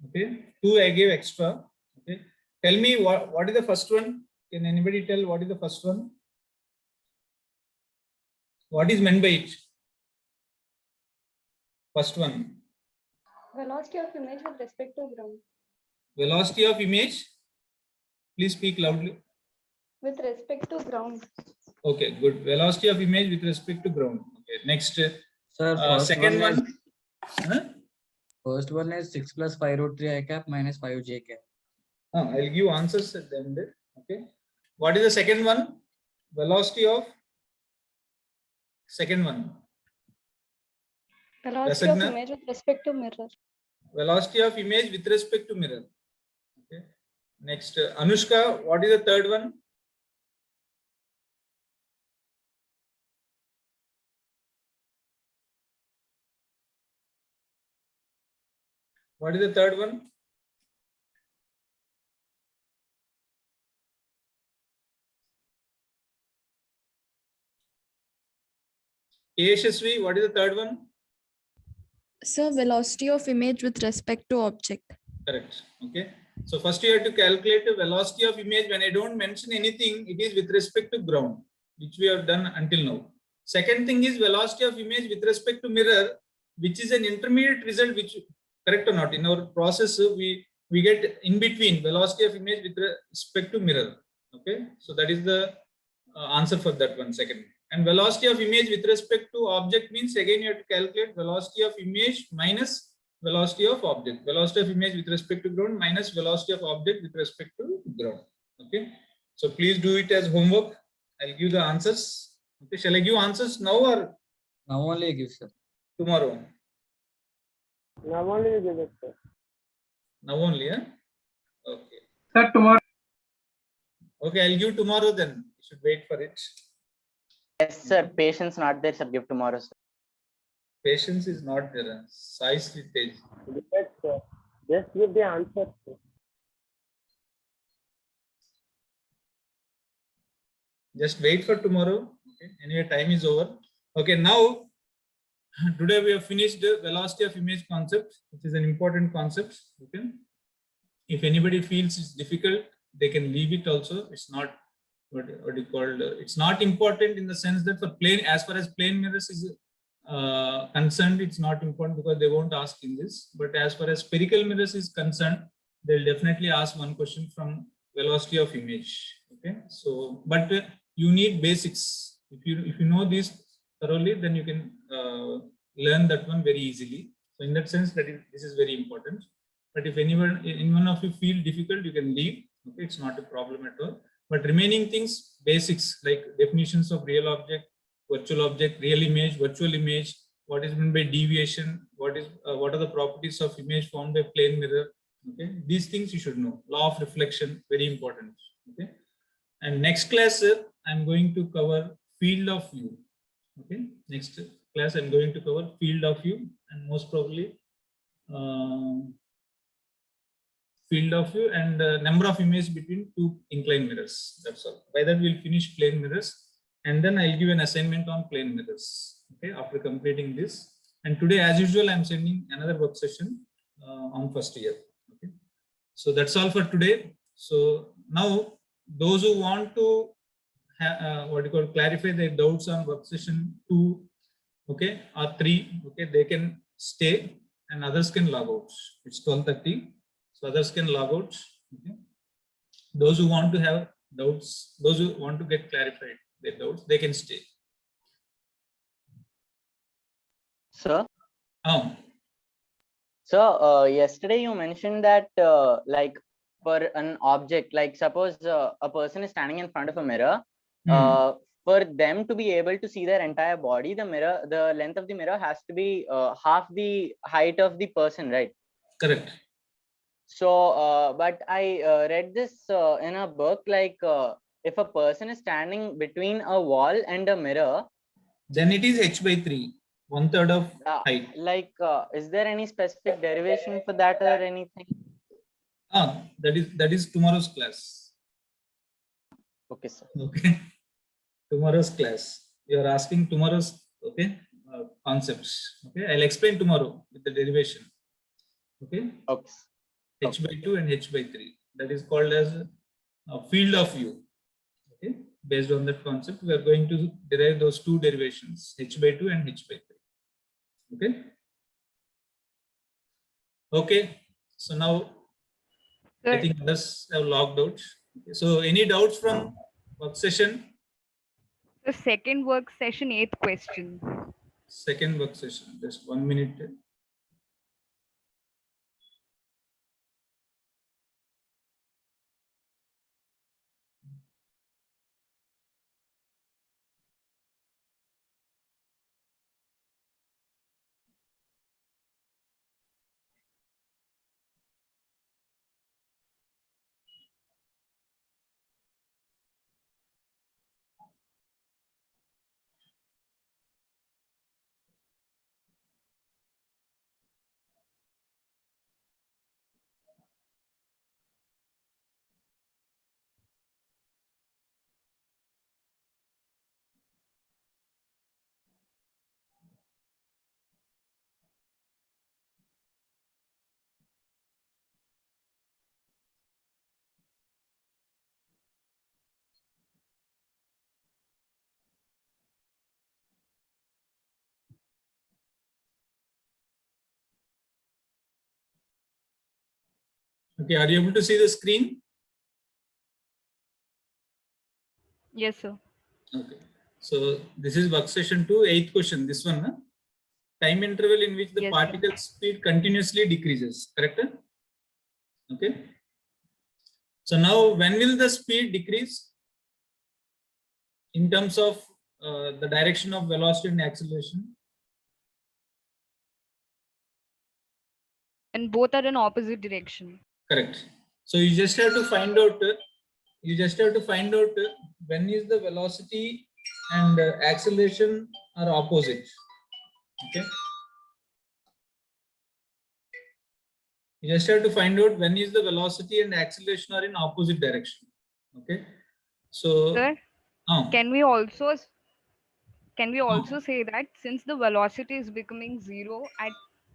Okay, 2 I gave extra. Okay, tell me what is the first one? Can anybody tell what is the first one? What is meant by it? First one. Velocity of image with respect to ground. Velocity of image. Please speak loudly. With respect to ground. Okay, good. Velocity of image with respect to ground. Okay, next. Sir, first Second one is, one. Huh? first one is 6 plus 5 root 3 I cap minus 5 j cap. I'll give answers at the end. Okay. What is the second one? Velocity of second one. Velocity of Rasagna? image with respect to mirror. Velocity of image with respect to mirror. Okay. Next, Anushka, what is the third one? What is the third one? Yashasvi, what is the third one? Sir, velocity of image with respect to object. Correct. Okay. So first you have to calculate the velocity of image. When I don't mention anything, it is with respect to ground, which we have done until now. Second thing is velocity of image with respect to mirror, which is an intermediate result, which, correct or not, in our process, we get in between velocity of image with respect to mirror. Okay. So that is the answer for that one, second. And velocity of image with respect to object means, again you have to calculate velocity of image minus velocity of object. Velocity of image with respect to ground minus velocity of object with respect to ground. Okay. So please do it as homework. I'll give the answers. Okay. Shall I give answers now or Now only give, sir. tomorrow? Now only you give it, sir. Now only, huh? Okay. Sir, tomorrow. Okay, I'll give tomorrow then. You should wait for it. Yes, sir. Patience not there, sir. Give tomorrow, sir. Patience is not there. Sai Sritej. Give it, sir. Just give the answer, sir. Just wait for tomorrow. Okay. Anyway, time is over. Okay, now today we have finished the velocity of image concept, which is an important concept. Okay. If anybody feels it's difficult, they can leave it also. It's not what you call. It's not important in the sense that for plane, as far as plane mirrors is concerned, it's not important because they won't ask in this. But as far as spherical mirrors is concerned, they'll definitely ask one question from velocity of image. Okay. So, but you need basics. If you know this thoroughly, then you can learn that one very easily. So in that sense, this is very important. But if anyone of you feel difficult, you can leave. Okay, it's not a problem at all. But remaining things, basics like definitions of real object, virtual object, real image, virtual image, what is meant by deviation, what are the properties of image formed by plane mirror. Okay, these things you should know. Law of reflection, very important. Okay, and next class I'm going to cover field of view. Okay, next class I'm going to cover field of view, and most probably field of view and number of images between two inclined mirrors. That's all. By that we'll finish plane mirrors, and then I'll give an assignment on plane mirrors. Okay, after completing this. And today, as usual, I'm sending another work session on first year. Okay, so that's all for today. So now those who want to clarify their doubts on work session 2, okay, or 3, okay, they can stay and others can log out. It's 12:30. So others can log out. Okay. Those who want to have doubts, those who want to get clarified their doubts, they can stay. Sir? Oh, So yesterday you mentioned that like for an object, like suppose a person is standing in front of a mirror, for them to be able to see their entire body, the length of the mirror has to be half the height of the person, right? correct. So, but I read this in a book, like if a person is standing between a wall and a mirror, Then it is h/3, 1/3 of height. like is there any specific derivation for that or anything? That is tomorrow's class. Okay, sir. Okay, tomorrow's class. You are asking tomorrow's. Okay, concepts. Okay, I'll explain tomorrow with the derivation. Okay, Okay. h by 2 and h by 3. That is called as a field of view. Okay, based on that concept, we are going to derive those two derivations, h by 2 and h by 3. Okay. Okay. So now I Sir, think others have logged out. Okay. So any doubts from work session? the second work session, 8th question. Second work session. Just 1 minute. Okay, are you able to see the screen? Yes, sir. Okay. So this is work session 2, 8th question. This one, huh? Time interval in which the Yes, sir. particle speed continuously decreases. Correct? Okay. So now, when will the speed decrease in terms of the direction of velocity and acceleration? And both are in opposite direction. Correct. So you just have to find out. When is the velocity and acceleration are opposite. Okay. You just have to find out when is the velocity and acceleration are in opposite direction. Okay. So Sir, can we also say that since the velocity is becoming 0 at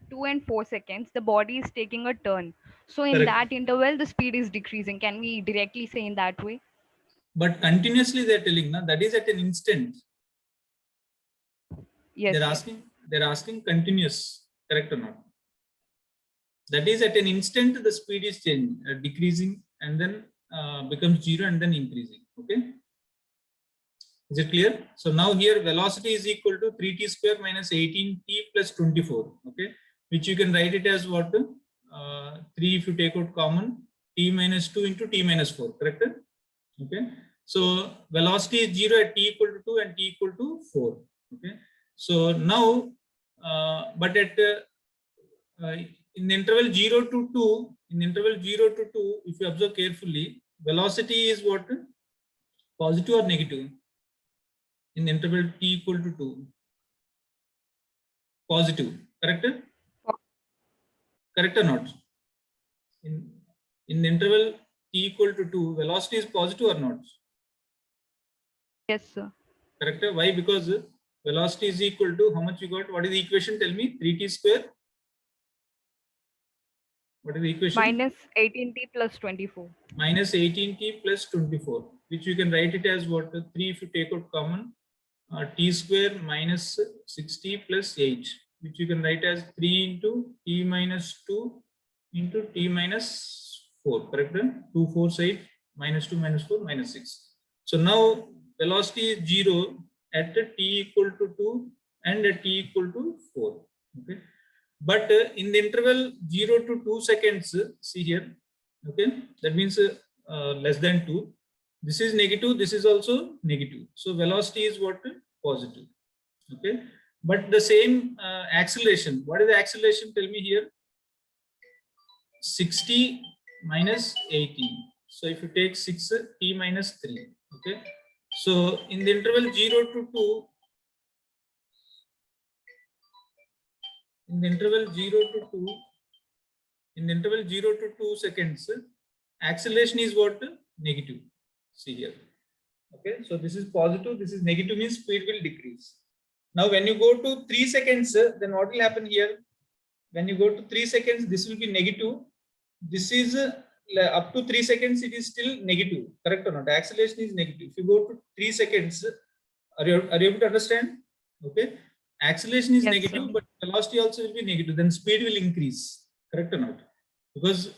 2 and 4 seconds, the body is taking a turn. So in correct. that interval, the speed is decreasing. Can we directly say in that way? But continuously they're telling na, that is at an instant. Yes. They're asking continuous, correct or not? That is at an instant the speed is changing, decreasing, and then becomes 0 and then increasing. Okay. Is it clear? So now here velocity is equal to 3t square minus 18t plus 24. Okay, which you can write it as what? 3 if you take out common, t minus 2 into t minus 4. Correct? Okay. So velocity is 0 at t equal to 2 and t equal to 4. Okay. So now, but at in the interval 0 to 2, if you observe carefully, velocity is what? Positive or negative? In the interval t equal to 2. Positive. Correct? Correct or not? In the interval t equal to 2, velocity is positive or not? Yes, sir. Correct? Why? Because velocity is equal to how much you got? What is the equation? Tell me. 3t square. What is the equation? Minus 18t plus 24. Minus 18t plus 24, which you can write it as what? 3 if you take out common. T square minus 6t plus 8, which you can write as 3 into t minus 2 into t minus 4. Correct? 2 4 8 minus 2 minus 4 minus 6. So now velocity is 0 at t equal to 2 and at t equal to 4. Okay. But in the interval 0 to 2 seconds, see here. Okay. That means less than 2. This is negative. This is also negative. So velocity is what? Positive. Okay. But the same acceleration. What is the acceleration? Tell me here. 60 minus 18. So if you take 6 t minus 3. Okay. So in the interval 0 to 2. In the interval 0 to 2 seconds, acceleration is what? Negative. See here. Okay, so this is positive, this is negative, means speed will decrease. Now, when you go to 3 seconds, then what will happen here? When you go to 3 seconds, this will be negative. This is up to 3 seconds, it is still negative. Correct or not? Acceleration is negative. If you go to 3 seconds, are you able to understand? Okay. Acceleration is Yes, negative, sir. but velocity also will be negative. Then speed will increase. Correct or not? Because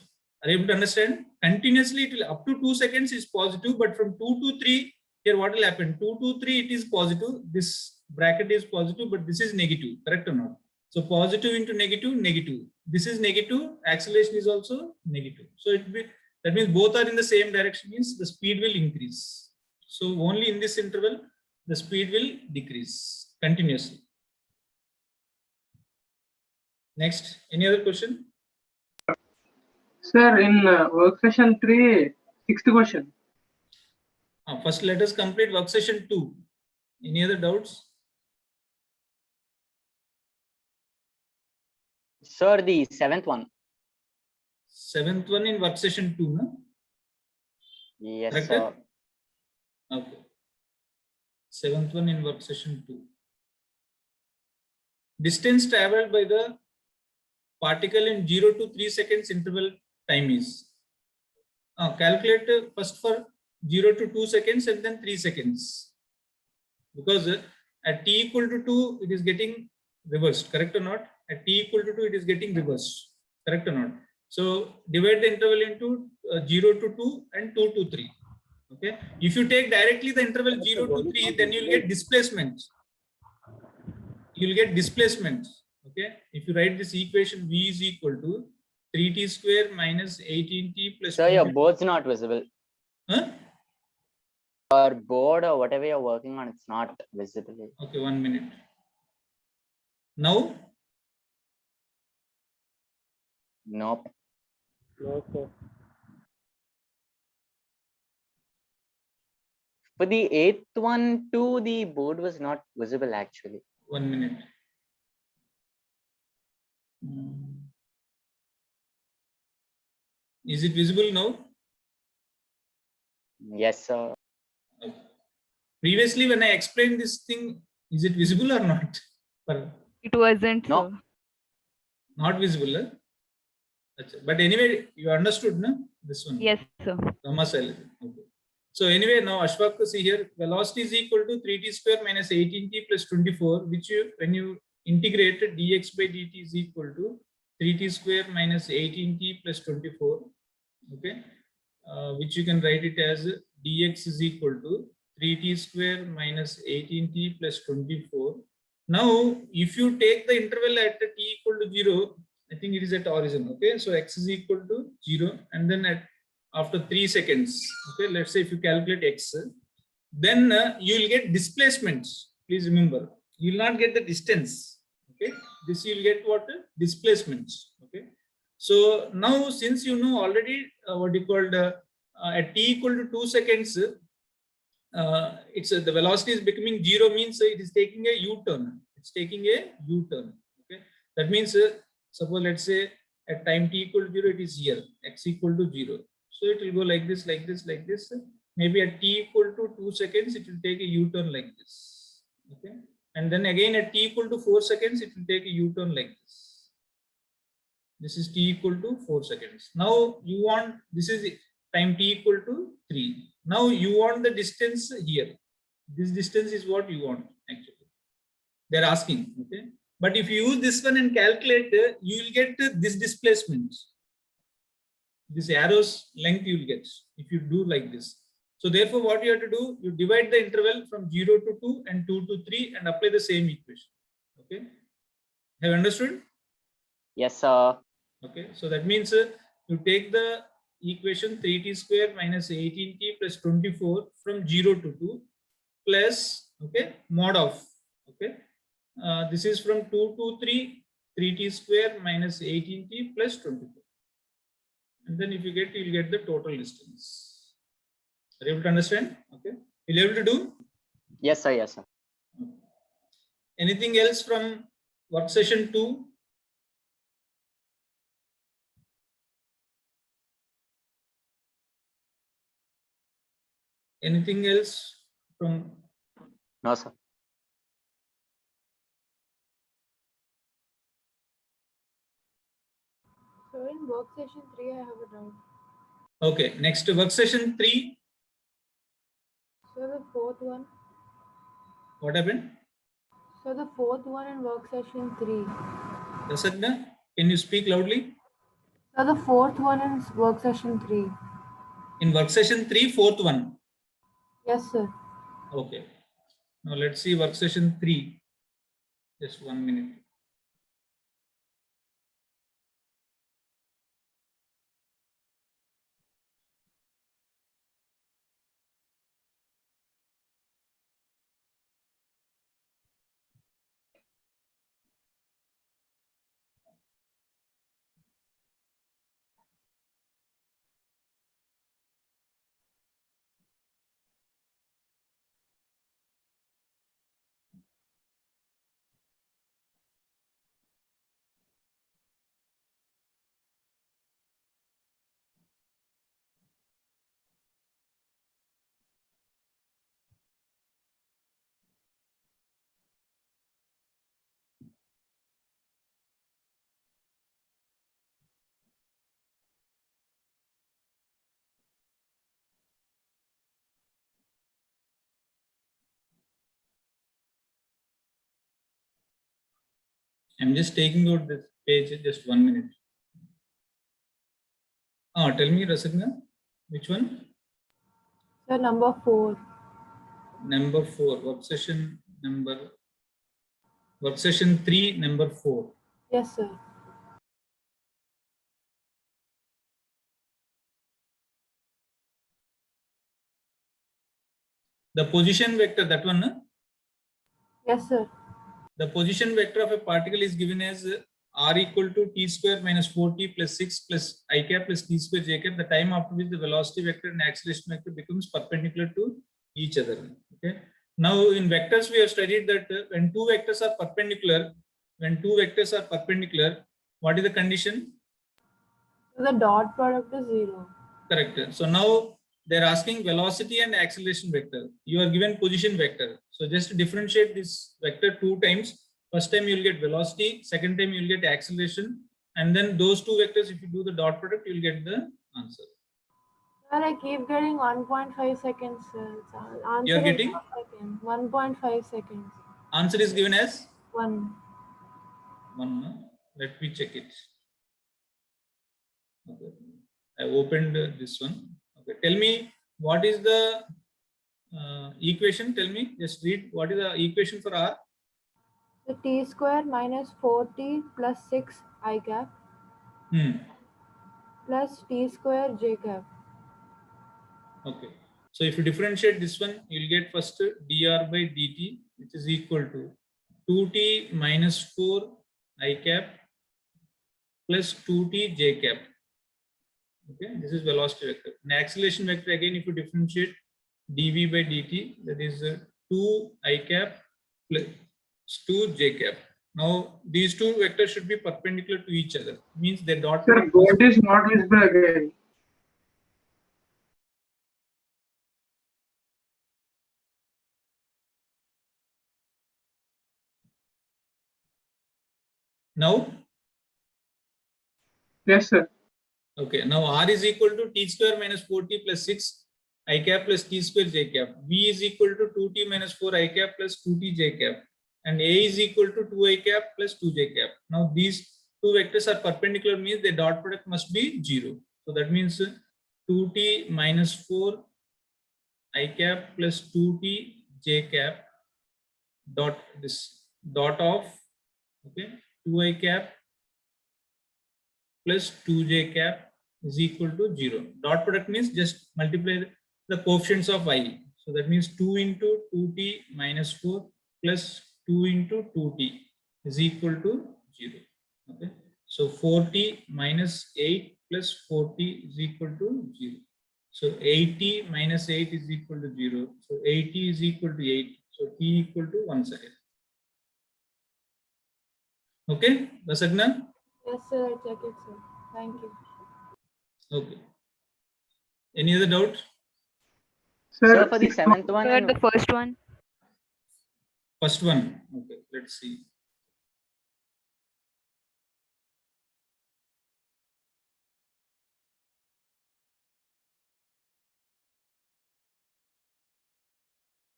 are you able to understand? Continuously, it will up to 2 seconds is positive, but from 2 to 3, here what will happen? 2 to 3, it is positive. This bracket is positive, but this is negative. Correct or not? So positive into negative, negative. This is negative. Acceleration is also negative. So that means both are in the same direction. Means the speed will increase. So only in this interval, the speed will decrease continuously. Next, any other question? Sir, in work session 3, sixth question. First, let us complete work session 2. Any other doubts? Sir, the 7th one. 7th one in work session 2, no? Yes, Correct? sir. Okay. 7th one in work session 2. Distance traveled by the particle in 0 to 3 seconds interval time is. Calculate first for 0 to 2 seconds and then 3 seconds. Because at t equal to 2, it is getting reversed. Correct or not? At t equal to 2, it is getting reversed. Correct or not? So divide the interval into 0 to 2 and 2 to 3. Okay. If you take directly the interval 0 to 3, then you will get displacement. You will get displacement. Okay. If you write this equation, v is equal to 3t square minus 18t plus. Sir, your board's not visible. Huh? Your board or whatever you're working on, it's not visible. Okay, 1 minute. Now? Nope. No, sir. For the 8th one too, the board was not visible actually. 1 minute. Is it visible now? Yes, sir. Okay. Previously, when I explained this thing, is it visible or not? It wasn't, No. sir. Not visible. Huh? But anyway, you understood, no? This one. Yes, sir. Okay. So anyway, now Ashfaq, see here, velocity is equal to 3t square minus 18t plus 24, which when you integrate dx by dt is equal to 3t square minus 18t plus 24. Okay. Which you can write it as dx is equal to 3t square minus 18t plus 24. Now, if you take the interval at t equal to 0, I think it is at origin. Okay, so x is equal to 0, and then after 3 seconds, okay, let's say if you calculate x, then you will get displacement. Please remember, you will not get the distance. Okay, this you will get what? Displacement. Okay, so now since you know already what you called at t equal to 2 seconds, it's the velocity is becoming 0, means it is taking a U-turn. It's taking a U-turn. Okay, that means suppose let's say at time t equal to 0, it is here, x equal to 0. So it will go like this, like this, like this. Maybe at t equal to 2 seconds, it will take a U-turn like this. Okay, and then again at t equal to 4 seconds, it will take a U-turn like this. This is t equal to 4 seconds. Now you want, this is time t equal to 3. Now you want the distance here. This distance is what you want actually. They're asking. Okay. But if you use this one and calculate, you will get this displacement. This arrow's length you will get if you do like this. So therefore, what you have to do, you divide the interval from 0 to 2 and 2 to 3 and apply the same equation. Okay. Have you understood? Yes, sir. Okay. So that means you take the equation 3t square minus 18t plus 24 from 0 to 2 plus, okay, mod of, okay, this is from 2 to 3, 3t square minus 18t plus 24. And then if you get, you'll get the total distance. Are you able to understand? Okay. Will you able to do? Yes, sir. Yes, sir. Anything else from work session 2? Anything else from? No, sir. on work session 3, I have a doubt. Okay, next work session 3. So the fourth one. What happened? So the fourth one in work session 3. Rasagna, can you speak loudly? So the fourth one in work session 3. In work session 3, fourth one. Yes, sir. Okay. Now let's see work session 3. Just 1 minute. I'm just taking out this page, just 1 minute. Tell me, Rasagna, which one? So number 4. Number 4, work session 3, number 4. Yes, sir. The position vector, that one, no? Yes, sir. The position vector of a particle is given as r equal to t square minus 4t plus 6 plus I cap plus t square j cap, the time after which the velocity vector and acceleration vector becomes perpendicular to each other. Okay. Now in vectors we have studied that when two vectors are perpendicular, what is the condition? So the dot product is 0. Correct. So now they're asking velocity and acceleration vector. You are given position vector. So just to differentiate this vector 2 times. First time you'll get velocity, second time you'll get acceleration, and then those two vectors, if you do the dot product, you'll get the answer. Sir, I keep getting 1.5 seconds, sir. Answer You're is getting? 1 second. 1.5 seconds. Answer is given as 1. 1. No? Let me check it. Okay. I opened this one. Okay. Tell me what is the equation. Tell me, just read what is the equation for R. So t square minus 4t plus 6 I cap plus t square j cap. Okay. So if you differentiate this one, you'll get first dr by dt, which is equal to 2t minus 4 I cap plus 2t j cap. Okay, this is velocity vector. And acceleration vector, again, if you differentiate dv by dt, that is 2 I cap plus 2 j cap. Now these two vectors should be perpendicular to each other. Means they dot. Sir, God is not visible again. Now. Yes, sir. Okay, now R is equal to t square minus 4t plus 6 I cap plus t square j cap. V is equal to 2t minus 4 I cap plus 2t j cap. And A is equal to 2 I cap plus 2 j cap. Now these two vectors are perpendicular, means the dot product must be 0. So that means 2t minus 4 I cap plus 2t j cap dot this dot of, okay, 2 I cap plus 2j cap is equal to 0. Dot product means just multiply the coefficients of I. So that means 2 into 2t minus 4 plus 2 into 2t is equal to 0. Okay. So 4t minus 8 plus 4t is equal to 0. So 80 minus 8 is equal to 0. So 80 is equal to 8. So t equal to 1 second. Okay, Rasagna? Yes, sir. I check it, sir. Thank you. Okay. Any other doubt? Sir, for the 7th one. Sir, the first one. First one. Okay, let's see.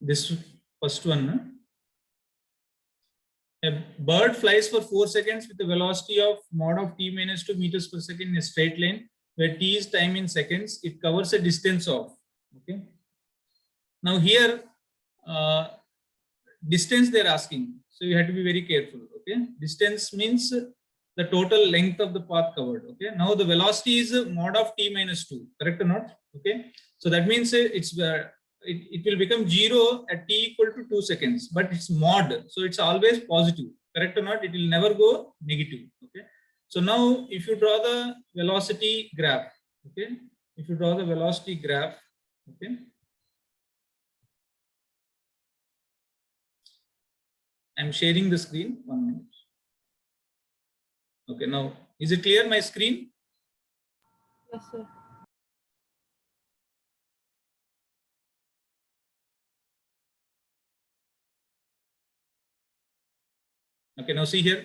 This first one. A bird flies for 4 seconds with a velocity of mod of t minus 2 meters per second in a straight line, where t is time in seconds. It covers a distance of. Okay. Now here, distance they're asking. So you have to be very careful. Okay. Distance means the total length of the path covered. Okay. Now the velocity is mod of t minus 2. Correct or not? Okay. So that means it will become 0 at t equal to 2 seconds, but it's mod, so it's always positive. Correct or not? It will never go negative. Okay. So now if you draw the velocity graph, okay, if you draw the velocity graph, okay, I'm sharing the screen. 1 minute. Okay, now is it clear my screen? Yes, sir. Okay, now see here.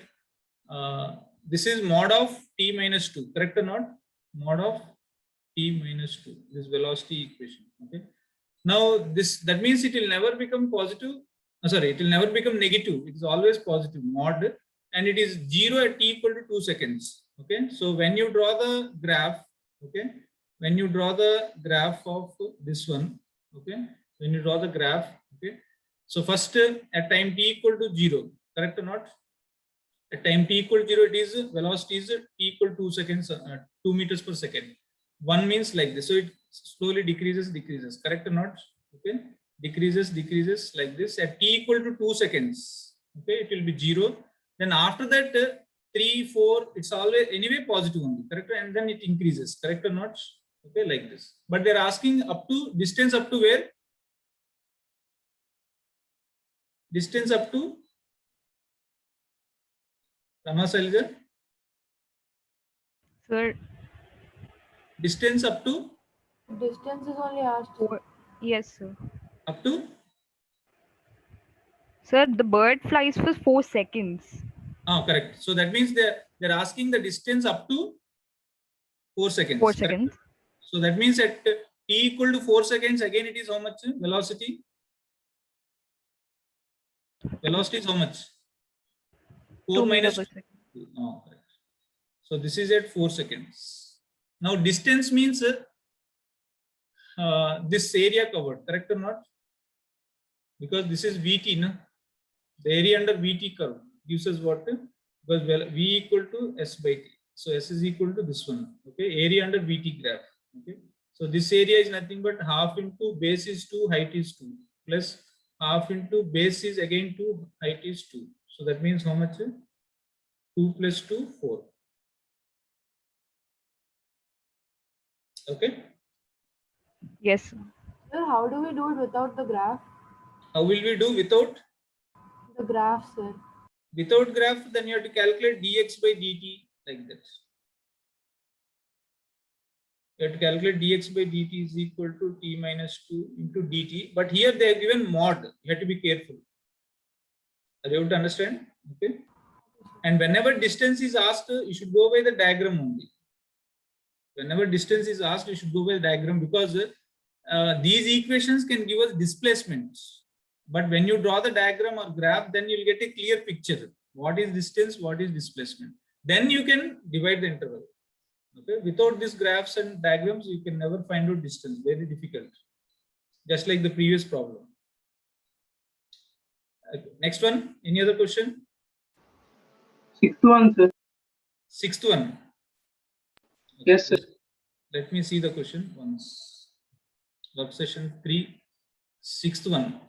This is mod of t minus 2, correct or not? Mod of t minus 2, this velocity equation. Okay. Now that means it will never become positive. Sorry, it will never become negative. It is always positive mod, and it is 0 at t equal to 2 seconds. Okay. So when you draw the graph, okay, when you draw the graph of this one, okay, when you draw the graph, okay. So first at time t equal to 0, correct or not? At time t equal to 0, it is velocity is t equal to 2 seconds, 2 meters per second. 1 means like this. So it slowly decreases, correct or not? Okay. Decreases like this. At t equal to 2 seconds, okay, it will be 0. Then after that, 3, 4, it's always anyway positive only, correct? And then it increases, correct or not? Okay, like this. But they're asking up to distance up to where? Distance up to Rama Salija? Sir, Distance up to? Distance is only asked. yes, sir. Up to? Sir, the bird flies for 4 seconds. Oh, correct. So that means they're asking the distance up to 4 seconds. 4 correct? seconds. So that means at t equal to 4 seconds, again it is how much velocity? Velocity is how much? 4 2 minus meters per second. 2. Oh, correct. So this is at 4 seconds. Now distance means this area covered, correct or not? Because this is VT, no? The area under VT curve gives us what? Because V equal to S by T. So S is equal to this one. Okay, area under VT graph. Okay, so this area is nothing but half into base is 2, height is 2, plus half into base is again 2, height is 2. So that means how much? 2 plus 2, 4. Okay. Yes, sir. Sir, how do we do it without the graph? How will we do without? The graph, sir. Without graph, then you have to calculate dx by dt like that. You have to calculate dx by dt is equal to t minus 2 into dt. But here they have given mod. You have to be careful. Are you able to understand? Okay. And whenever distance is asked, you should go by the diagram only. Whenever distance is asked, you should go by the diagram, because these equations can give us displacements. But when you draw the diagram or graph, then you'll get a clear picture. What is distance? What is displacement? Then you can divide the interval. Okay. Without these graphs and diagrams, you can never find out distance. Very difficult. Just like the previous problem. Okay. Next one. Any other question? 6th one, sir. 6th one. Okay. Yes, sir. Let me see the question once. Work session 3, 6th one.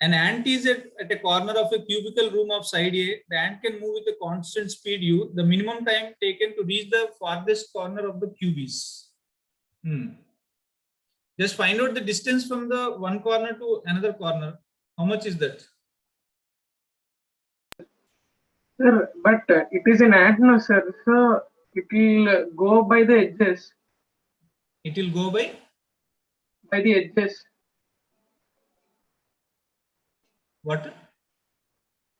An ant is at a corner of a cubicle room of side A. The ant can move with a constant speed u. The minimum time taken to reach the farthest corner of the cube is. Just find out the distance from the one corner to another corner. How much is that? Sir, but it is an ant, no, sir. So it will go by the edges. It will go by? By the edges. What?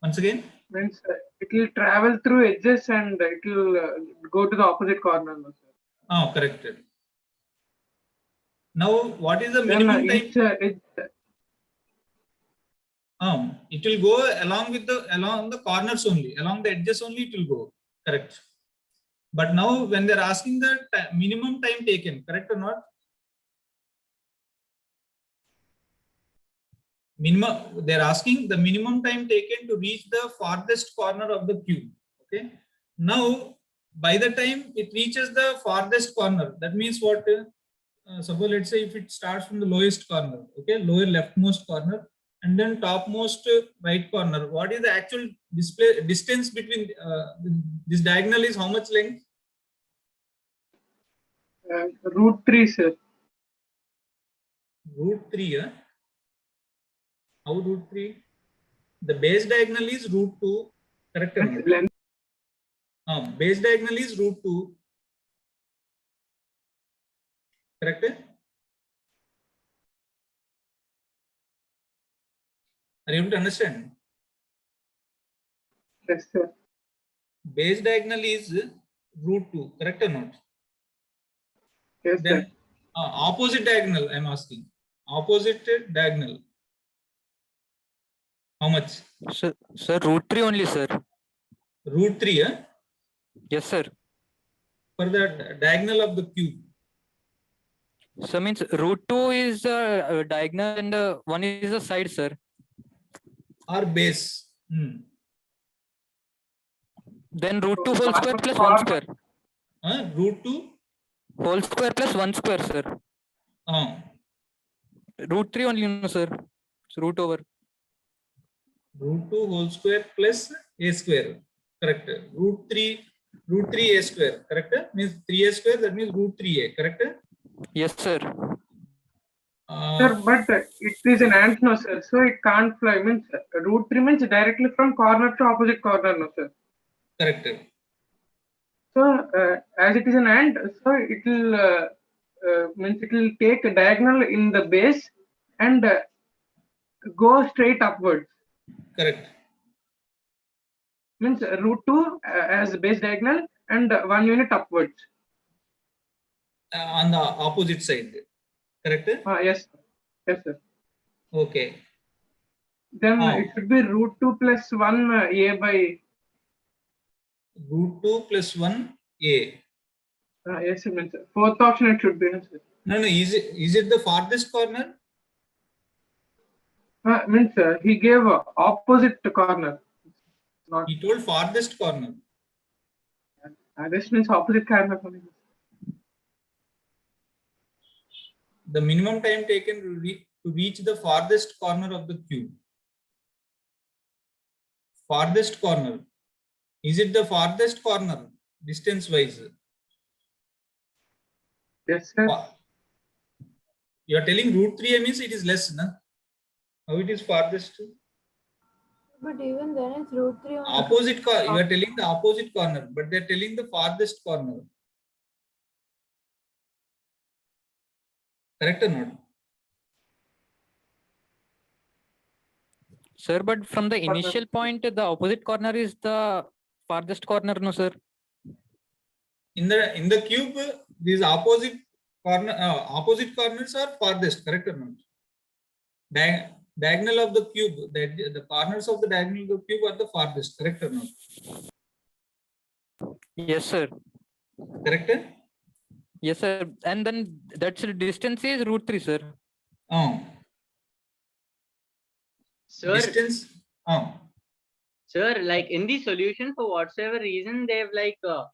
Once again? Means it will travel through edges and it will go to the opposite corner, no, sir. Oh, correct. Now, what is the Then minimum time? It will go along the corners only, along the edges only it will go. Correct. But now when they're asking the minimum time taken, correct or not? They're asking the minimum time taken to reach the farthest corner of the cube. Okay. Now, by the time it reaches the farthest corner, that means what? Suppose let's say if it starts from the lowest corner, okay, lower leftmost corner, and then topmost right corner. What is the actual distance between this diagonal is how much length? √3, sir. √3, how √3? The base diagonal is √2, correct or not? Length. Base diagonal is √2, correct? Are you able to understand? Yes, sir. Base diagonal is √2, correct or not? Yes, Then sir. opposite diagonal, I'm asking. Opposite diagonal. How much? Sir, √3 only, sir. √3, Yes, sir. for the diagonal of the cube. So means √2 is diagonal and one is a side, sir. Or base. Then √2 whole square plus 1 square. √2 Whole square plus 1 square, sir. √3 only, no, sir. It's root over. √2 whole square plus a square. Correct. √3 a square. Correct. Means 3a square. That means √3a. Correct. Yes, sir. Sir, but it is an ant, no, sir. So it can't fly. Means √3 means directly from corner to opposite corner, no, sir. Correct. So as it is an ant, so it will means it will take a diagonal in the base and go straight upwards. Correct. Means √2 as base diagonal and 1 unit upwards. On the opposite side. Correct. Yes, yes, sir. Okay. Then it should be √2 plus 1 a by √2 plus 1 a. Yes, sir. Means fourth option it should be. Sir. No. Is it the farthest corner? Means he gave opposite corner. Not He told farthest corner. this means opposite corner. The minimum time taken to reach the farthest corner of the cube. Farthest corner. Is it the farthest corner distance wise? Yes, sir. You are telling √3 means it is less, na? How it is farthest? But even then it's √3 only. Opposite corner. You are telling the opposite corner, but they are telling the farthest corner. Correct or not? Sir, but from the initial point, the opposite corner is the farthest corner, no, sir? In the cube, these opposite corners are farthest, correct or not? Diagonal of the cube, the corners of the diagonal of the cube are the farthest, correct or not? Yes, sir. Correct? Yes, sir. And then that's distance is √3, sir. Sir, Distance. sir, like in the solution, for whatsoever reason, they've like the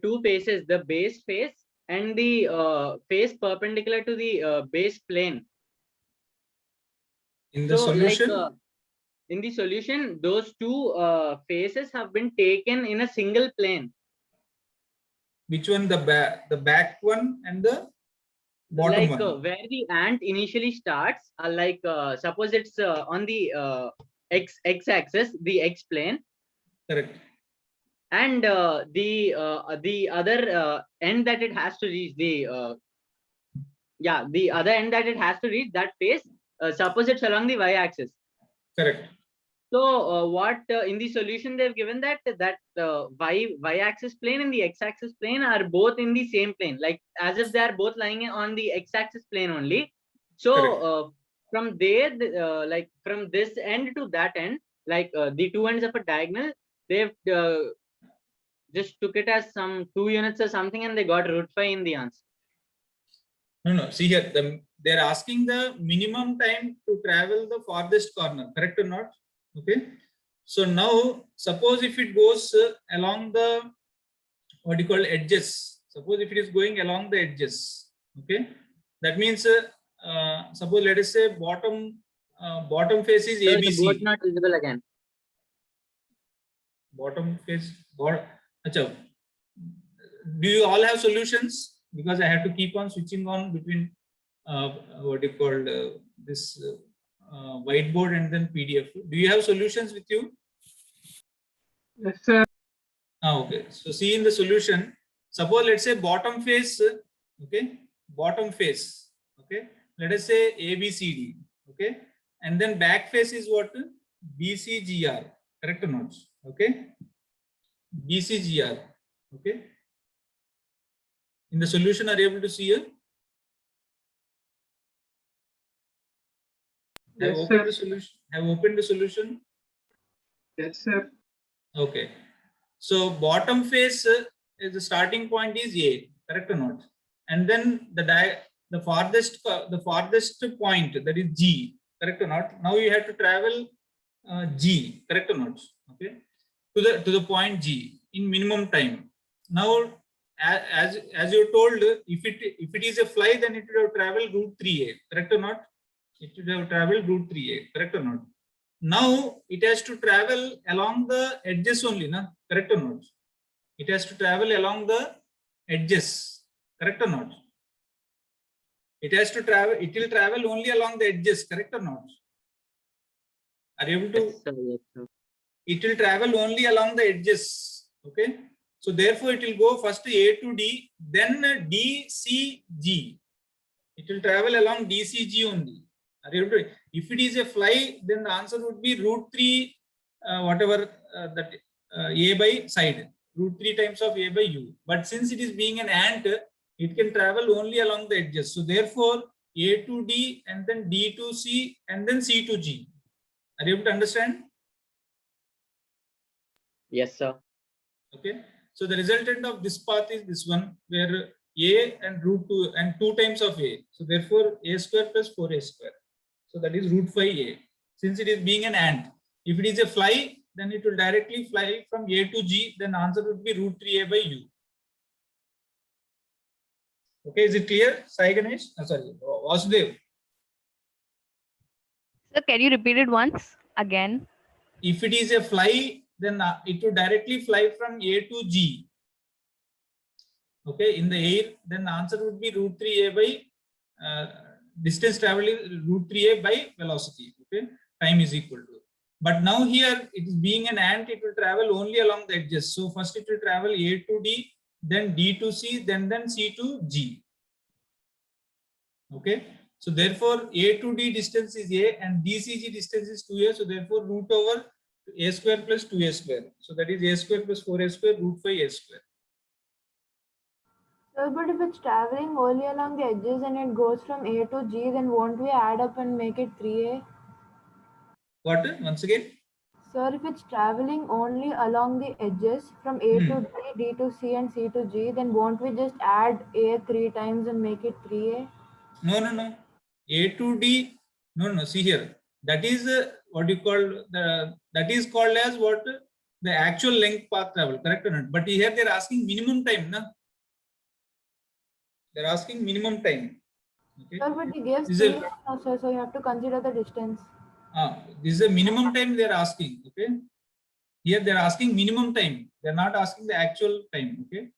two faces, the base face and the face perpendicular to the base plane. In the solution, like in the solution, those two faces have been taken in a single plane. which one? The back one and the bottom Like one. where the ant initially starts, like suppose it's on the x-axis, the x plane, Correct. and the other end that it has to reach, the other end that it has to reach, that face, suppose it's along the y-axis. Correct. So what in the solution they've given that y-axis plane and the x-axis plane are both in the same plane, like as if they are both lying on the x-axis plane only. So from there, like from this end to that end, like the two ends of a diagonal, they've just took it as some 2 units or something, and they got root 5 in the answer. No. See here, they're asking the minimum time to travel the farthest corner, correct or not? Okay. So now, suppose if it goes along the, what you call, edges. Suppose if it is going along the edges, okay. That means, suppose let us say bottom face is So the ABC. both not visible again. Bottom face. Achha. Do you all have solutions? Because I have to keep on switching on between what you call this whiteboard and then PDF. Do you have solutions with you? Yes, sir. Okay. So see in the solution, suppose let's say bottom face, okay, bottom face, okay. Let us say ABCD, okay, and then back face is what? BCGR, correct or not? Okay, BCGR, okay. In the solution, are you able to see here? Have Yes, opened sir. the solution. Have opened the solution. Yes, sir. Okay. So bottom face is the starting point is A, correct or not? And then the farthest point, that is G, correct or not? Now you have to travel G, correct or not? Okay, to the point G in minimum time. Now, as you told, if it is a fly, then it would have traveled route 3A, correct or not? It would have traveled route 3A, correct or not? Now it has to travel along the edges only, na? Correct or not? It has to travel along the edges, correct or not? It has to travel, it will travel only along the edges, correct or not? Are you able to? Yes, sir. Yes, sir. It will travel only along the edges, okay? So therefore it will go first A to D, then D, C, G. It will travel along DCG only. Are you able to? If it is a fly, then the answer would be root 3, whatever that A by side, root 3 times of A by U. But since it is being an ant, it can travel only along the edges. So therefore, A to D and then D to C and then C to G. Are you able to understand? Yes, sir. Okay. So the resultant of this path is this one, where A and root 2 and 2 times of A. So therefore, A square plus 4A square. So that is root 5A. Since it is being an ant, if it is a fly, then it will directly fly from A to G. Then answer would be root 3A by U. Okay, is it clear? Sai Ganesh? Sorry, Vasudev. Sir, can you repeat it once again? If it is a fly, then it will directly fly from A to G. Okay, in the air, then the answer would be root 3A by distance traveled root 3A by velocity. Okay, time is equal to. But now here it is being an ant, it will travel only along the edges. So first it will travel A to D, then D to C, then C to G. Okay, so therefore A to D distance is A and DCG distance is 2A. So therefore root over A square plus 2A square. So that is A square plus 4A square root 5A square. Sir, but if it's traveling only along the edges and it goes from A to G, then won't we add up and make it 3A? What? Once again? Sir, if it's traveling only along the edges from A to D, D to C and C to G, then won't we just add A 3 times and make it 3A? No. A to D. No. See here. That is what you call that is called as what? The actual length path travel, correct or not? But here they're asking minimum time, na? They're asking minimum time. Okay. Sir, but he gives This 3 is now, sir, so you have to consider the distance. this is a minimum time they're asking. Okay. Here they're asking minimum time. They're not asking the actual time. Okay.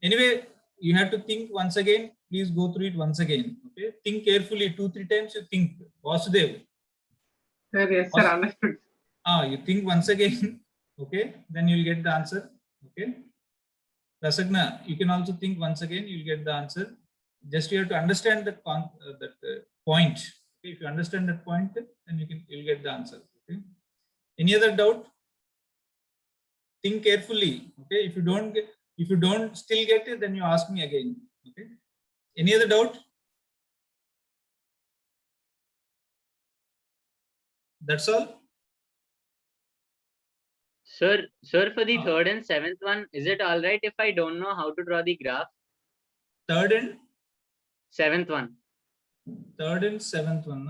Anyway, you have to think once again. Please go through it once again. Okay. Think carefully. 2-3 times you think. Vasudev. Sir, yes, sir. Understood. You think once again. Okay. Then you'll get the answer. Okay. Rasagna, you can also think once again. You'll get the answer. Just you have to understand that point. Okay. If you understand that point, then you'll get the answer. Okay. Any other doubt? Think carefully. Okay. If you don't still get it, then you ask me again. Okay. Any other doubt? That's all. Sir, for the Ah. third and seventh one, is it all right if I don't know how to draw the graph? Third and Seventh one. seventh one.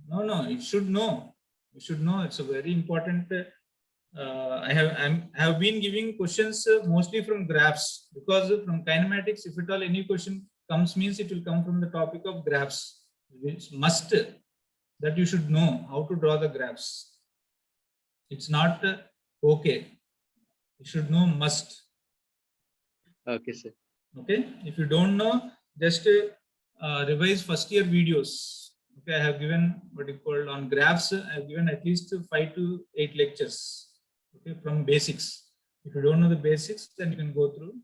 No, you should know. You should know. It's a very important. I have been giving questions mostly from graphs, because from kinematics, if at all any question comes, means it will come from the topic of graphs. It's must that you should know how to draw the graphs. It's not okay. You should know must. Okay, sir. Okay. If you don't know, just revise first year videos. Okay, I have given what you call on graphs. I have given at least 5 to 8 lectures. Okay, from basics. If you don't know the basics, then you can go through.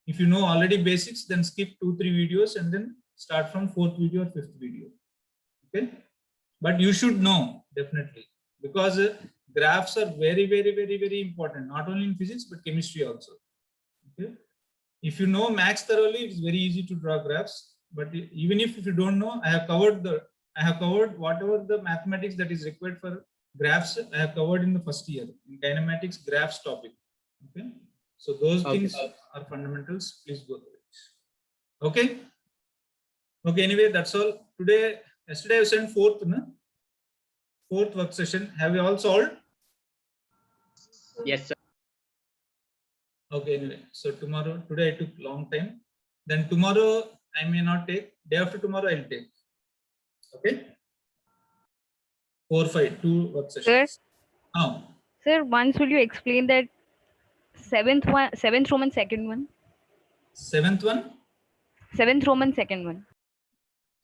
If you know already basics, then skip 2-3 videos and then start from 4th video or 5th video. Okay, but you should know definitely, because graphs are very, very, very, very important. Not only in physics but chemistry also. Okay, if you know maths thoroughly, it's very easy to draw graphs. But even if you don't know, I have covered whatever the mathematics that is required for graphs. I have covered in the first year in kinematics graphs topic. Okay, so those things are fundamentals. Please go through it. Okay. Okay. Anyway, that's all today. Yesterday I sent fourth work session. Have you all solved? Yes, sir. Okay. Anyway, so today I took long time. Then tomorrow I may not take. Day after tomorrow I'll take. Okay. 4, 5, 2 work sessions. Now, Sir, once will you explain that seventh Roman second one? seventh one. Seventh Roman second one.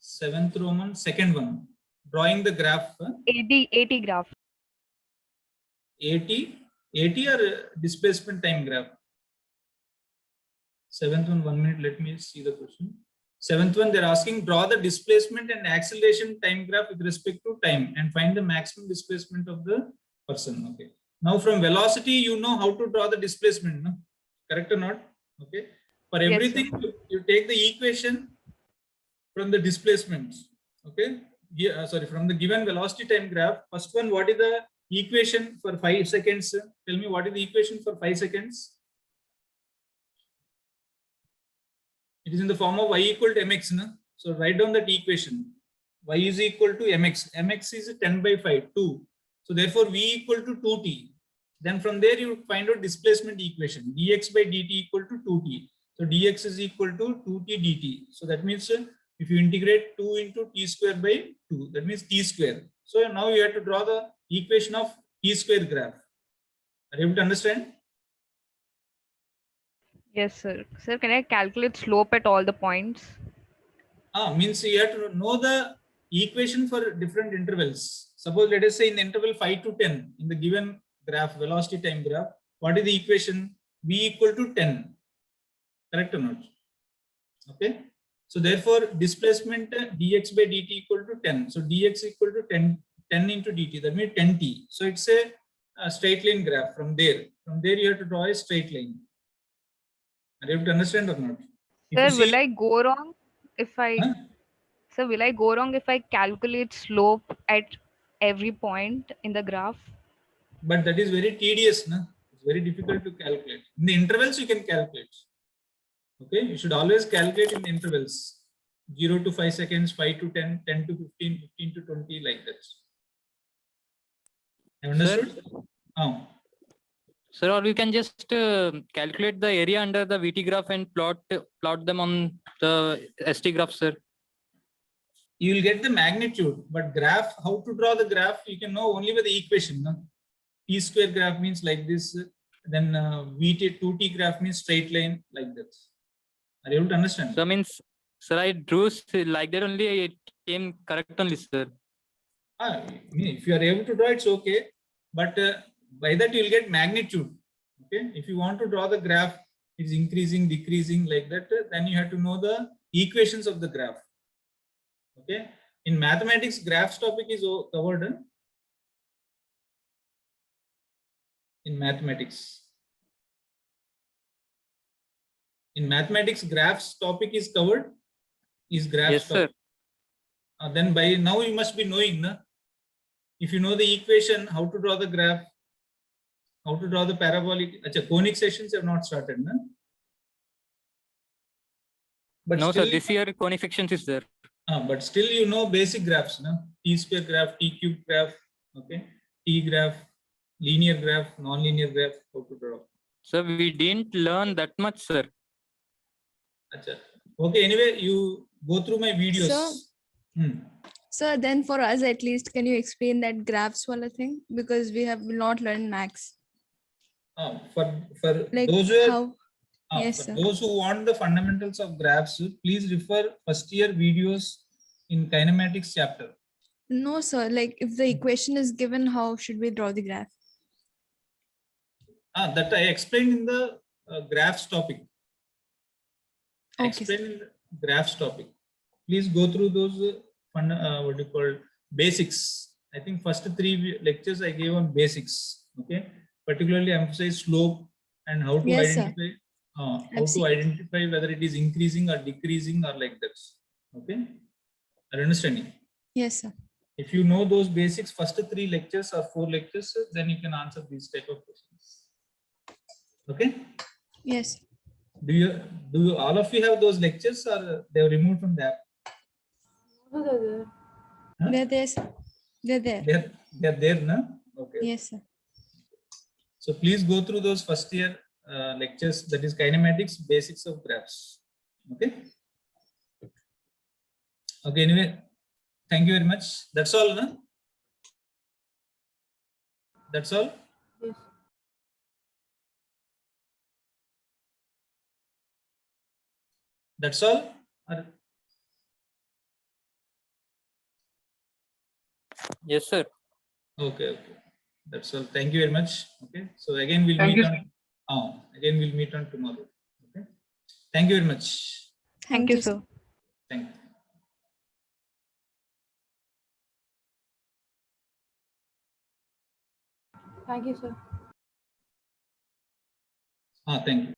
7th Roman second one. Drawing the graph. 80 graph. 80 or displacement time graph. 7th one, 1 minute. Let me see the question. 7th one, they're asking draw the displacement and acceleration time graph with respect to time and find the maximum displacement of the person. Okay. Now from velocity, you know how to draw the displacement, no? Correct or not? Okay. For Yes, everything, you take the equation from the displacements. Okay. Yeah, sorry, from the given velocity time graph. First one, what is the equation for 5 seconds? Tell me what is the equation for 5 seconds? It is in the form of y equal to mx. No? So write down that equation. Y is equal to mx. Mx is 10 by 5, 2. So therefore v equal to 2t. Then from there you find out displacement equation. Dx by dt equal to 2t. So dx is equal to 2t dt. So that means if you integrate 2 into t square by 2, that means t square. So now you have to draw the equation of t square graph. Are you able to understand? Yes, sir. Sir, can I calculate slope at all the points? Means you have to know the equation for different intervals. Suppose let us say in the interval 5 to 10 in the given graph, velocity time graph, what is the equation? V equal to 10. Correct or not? Okay. So therefore displacement dx by dt equal to 10. So dx equal to 10 into dt. That means 10t. So it's a straight line graph from there. From there you have to draw a straight line. Are you able to understand or not? Sir, will I go wrong if I? Huh? Sir, will I go wrong if I calculate slope at every point in the graph? But that is very tedious, no? It's very difficult to calculate. In the intervals, you can calculate. Okay, you should always calculate in the intervals. 0 to 5 seconds, 5 to 10, 10 to 15, 15 to 20, like that. Understood? Oh. Sir, or we can just calculate the area under the VT graph and plot them on the ST graph, sir. You will get the magnitude, but graph, how to draw the graph, you can know only with the equation. No? T square graph means like this. Then VT 2t graph means straight line like that. Are you able to understand? So means, sir, I drew like that only. It came correct only, sir. If you are able to draw, it's okay. But by that you will get magnitude. Okay. If you want to draw the graph, it's increasing, decreasing like that. Then you have to know the equations of the graph. Okay. In mathematics, graphs topic is covered. in mathematics. In mathematics, graphs topic is covered. Is graphs Yes, sir. topic. Then by now you must be knowing, na? If you know the equation, how to draw the graph, how to draw the parabolic. Achha, conic sections have not started, na? But No, still, sir. This year conic sections is there. but still you know basic graphs, na? T square graph, T cube graph, okay? T graph, linear graph, non-linear graph, how to draw. Sir, we didn't learn that much, sir. Achha. Okay, anyway, you go through my videos. Sir, Sir, then for us at least, can you explain that graphs wala thing? Because we have not learned max. For Like those who are, how? Yes, for sir. those who want the fundamentals of graphs, please refer first year videos in kinematics chapter. No, sir. Like if the equation is given, how should we draw the graph? That I explained in the graphs topic. I Okay, sir. explained in the graphs topic. Please go through those what do you call basics. I think first 3 lectures I gave on basics. Okay, particularly emphasize slope and how to Yes, sir. identify how I've to seen. identify whether it is increasing or decreasing or like that. Okay, are you understanding? Yes, sir. If you know those basics, first 3 lectures or 4 lectures, then you can answer these type of questions. Okay. Yes. Do you all of you have those lectures or they were removed from the app? No, they're there. Huh? They're there, sir. They're there. They're there, no? Okay. Yes, sir. So please go through those first year lectures, that is kinematics, basics of graphs. Okay. Okay. Anyway, thank you very much. That's all, no? That's all. Yes. That's all. Yes, sir. Okay. Okay. That's all. Thank you very much. Okay. So again, we'll Thank meet you, on. Again, we'll meet on tomorrow. Okay. Thank you very much. Thank you, sir. Thank you. Thank you, sir. Thank you.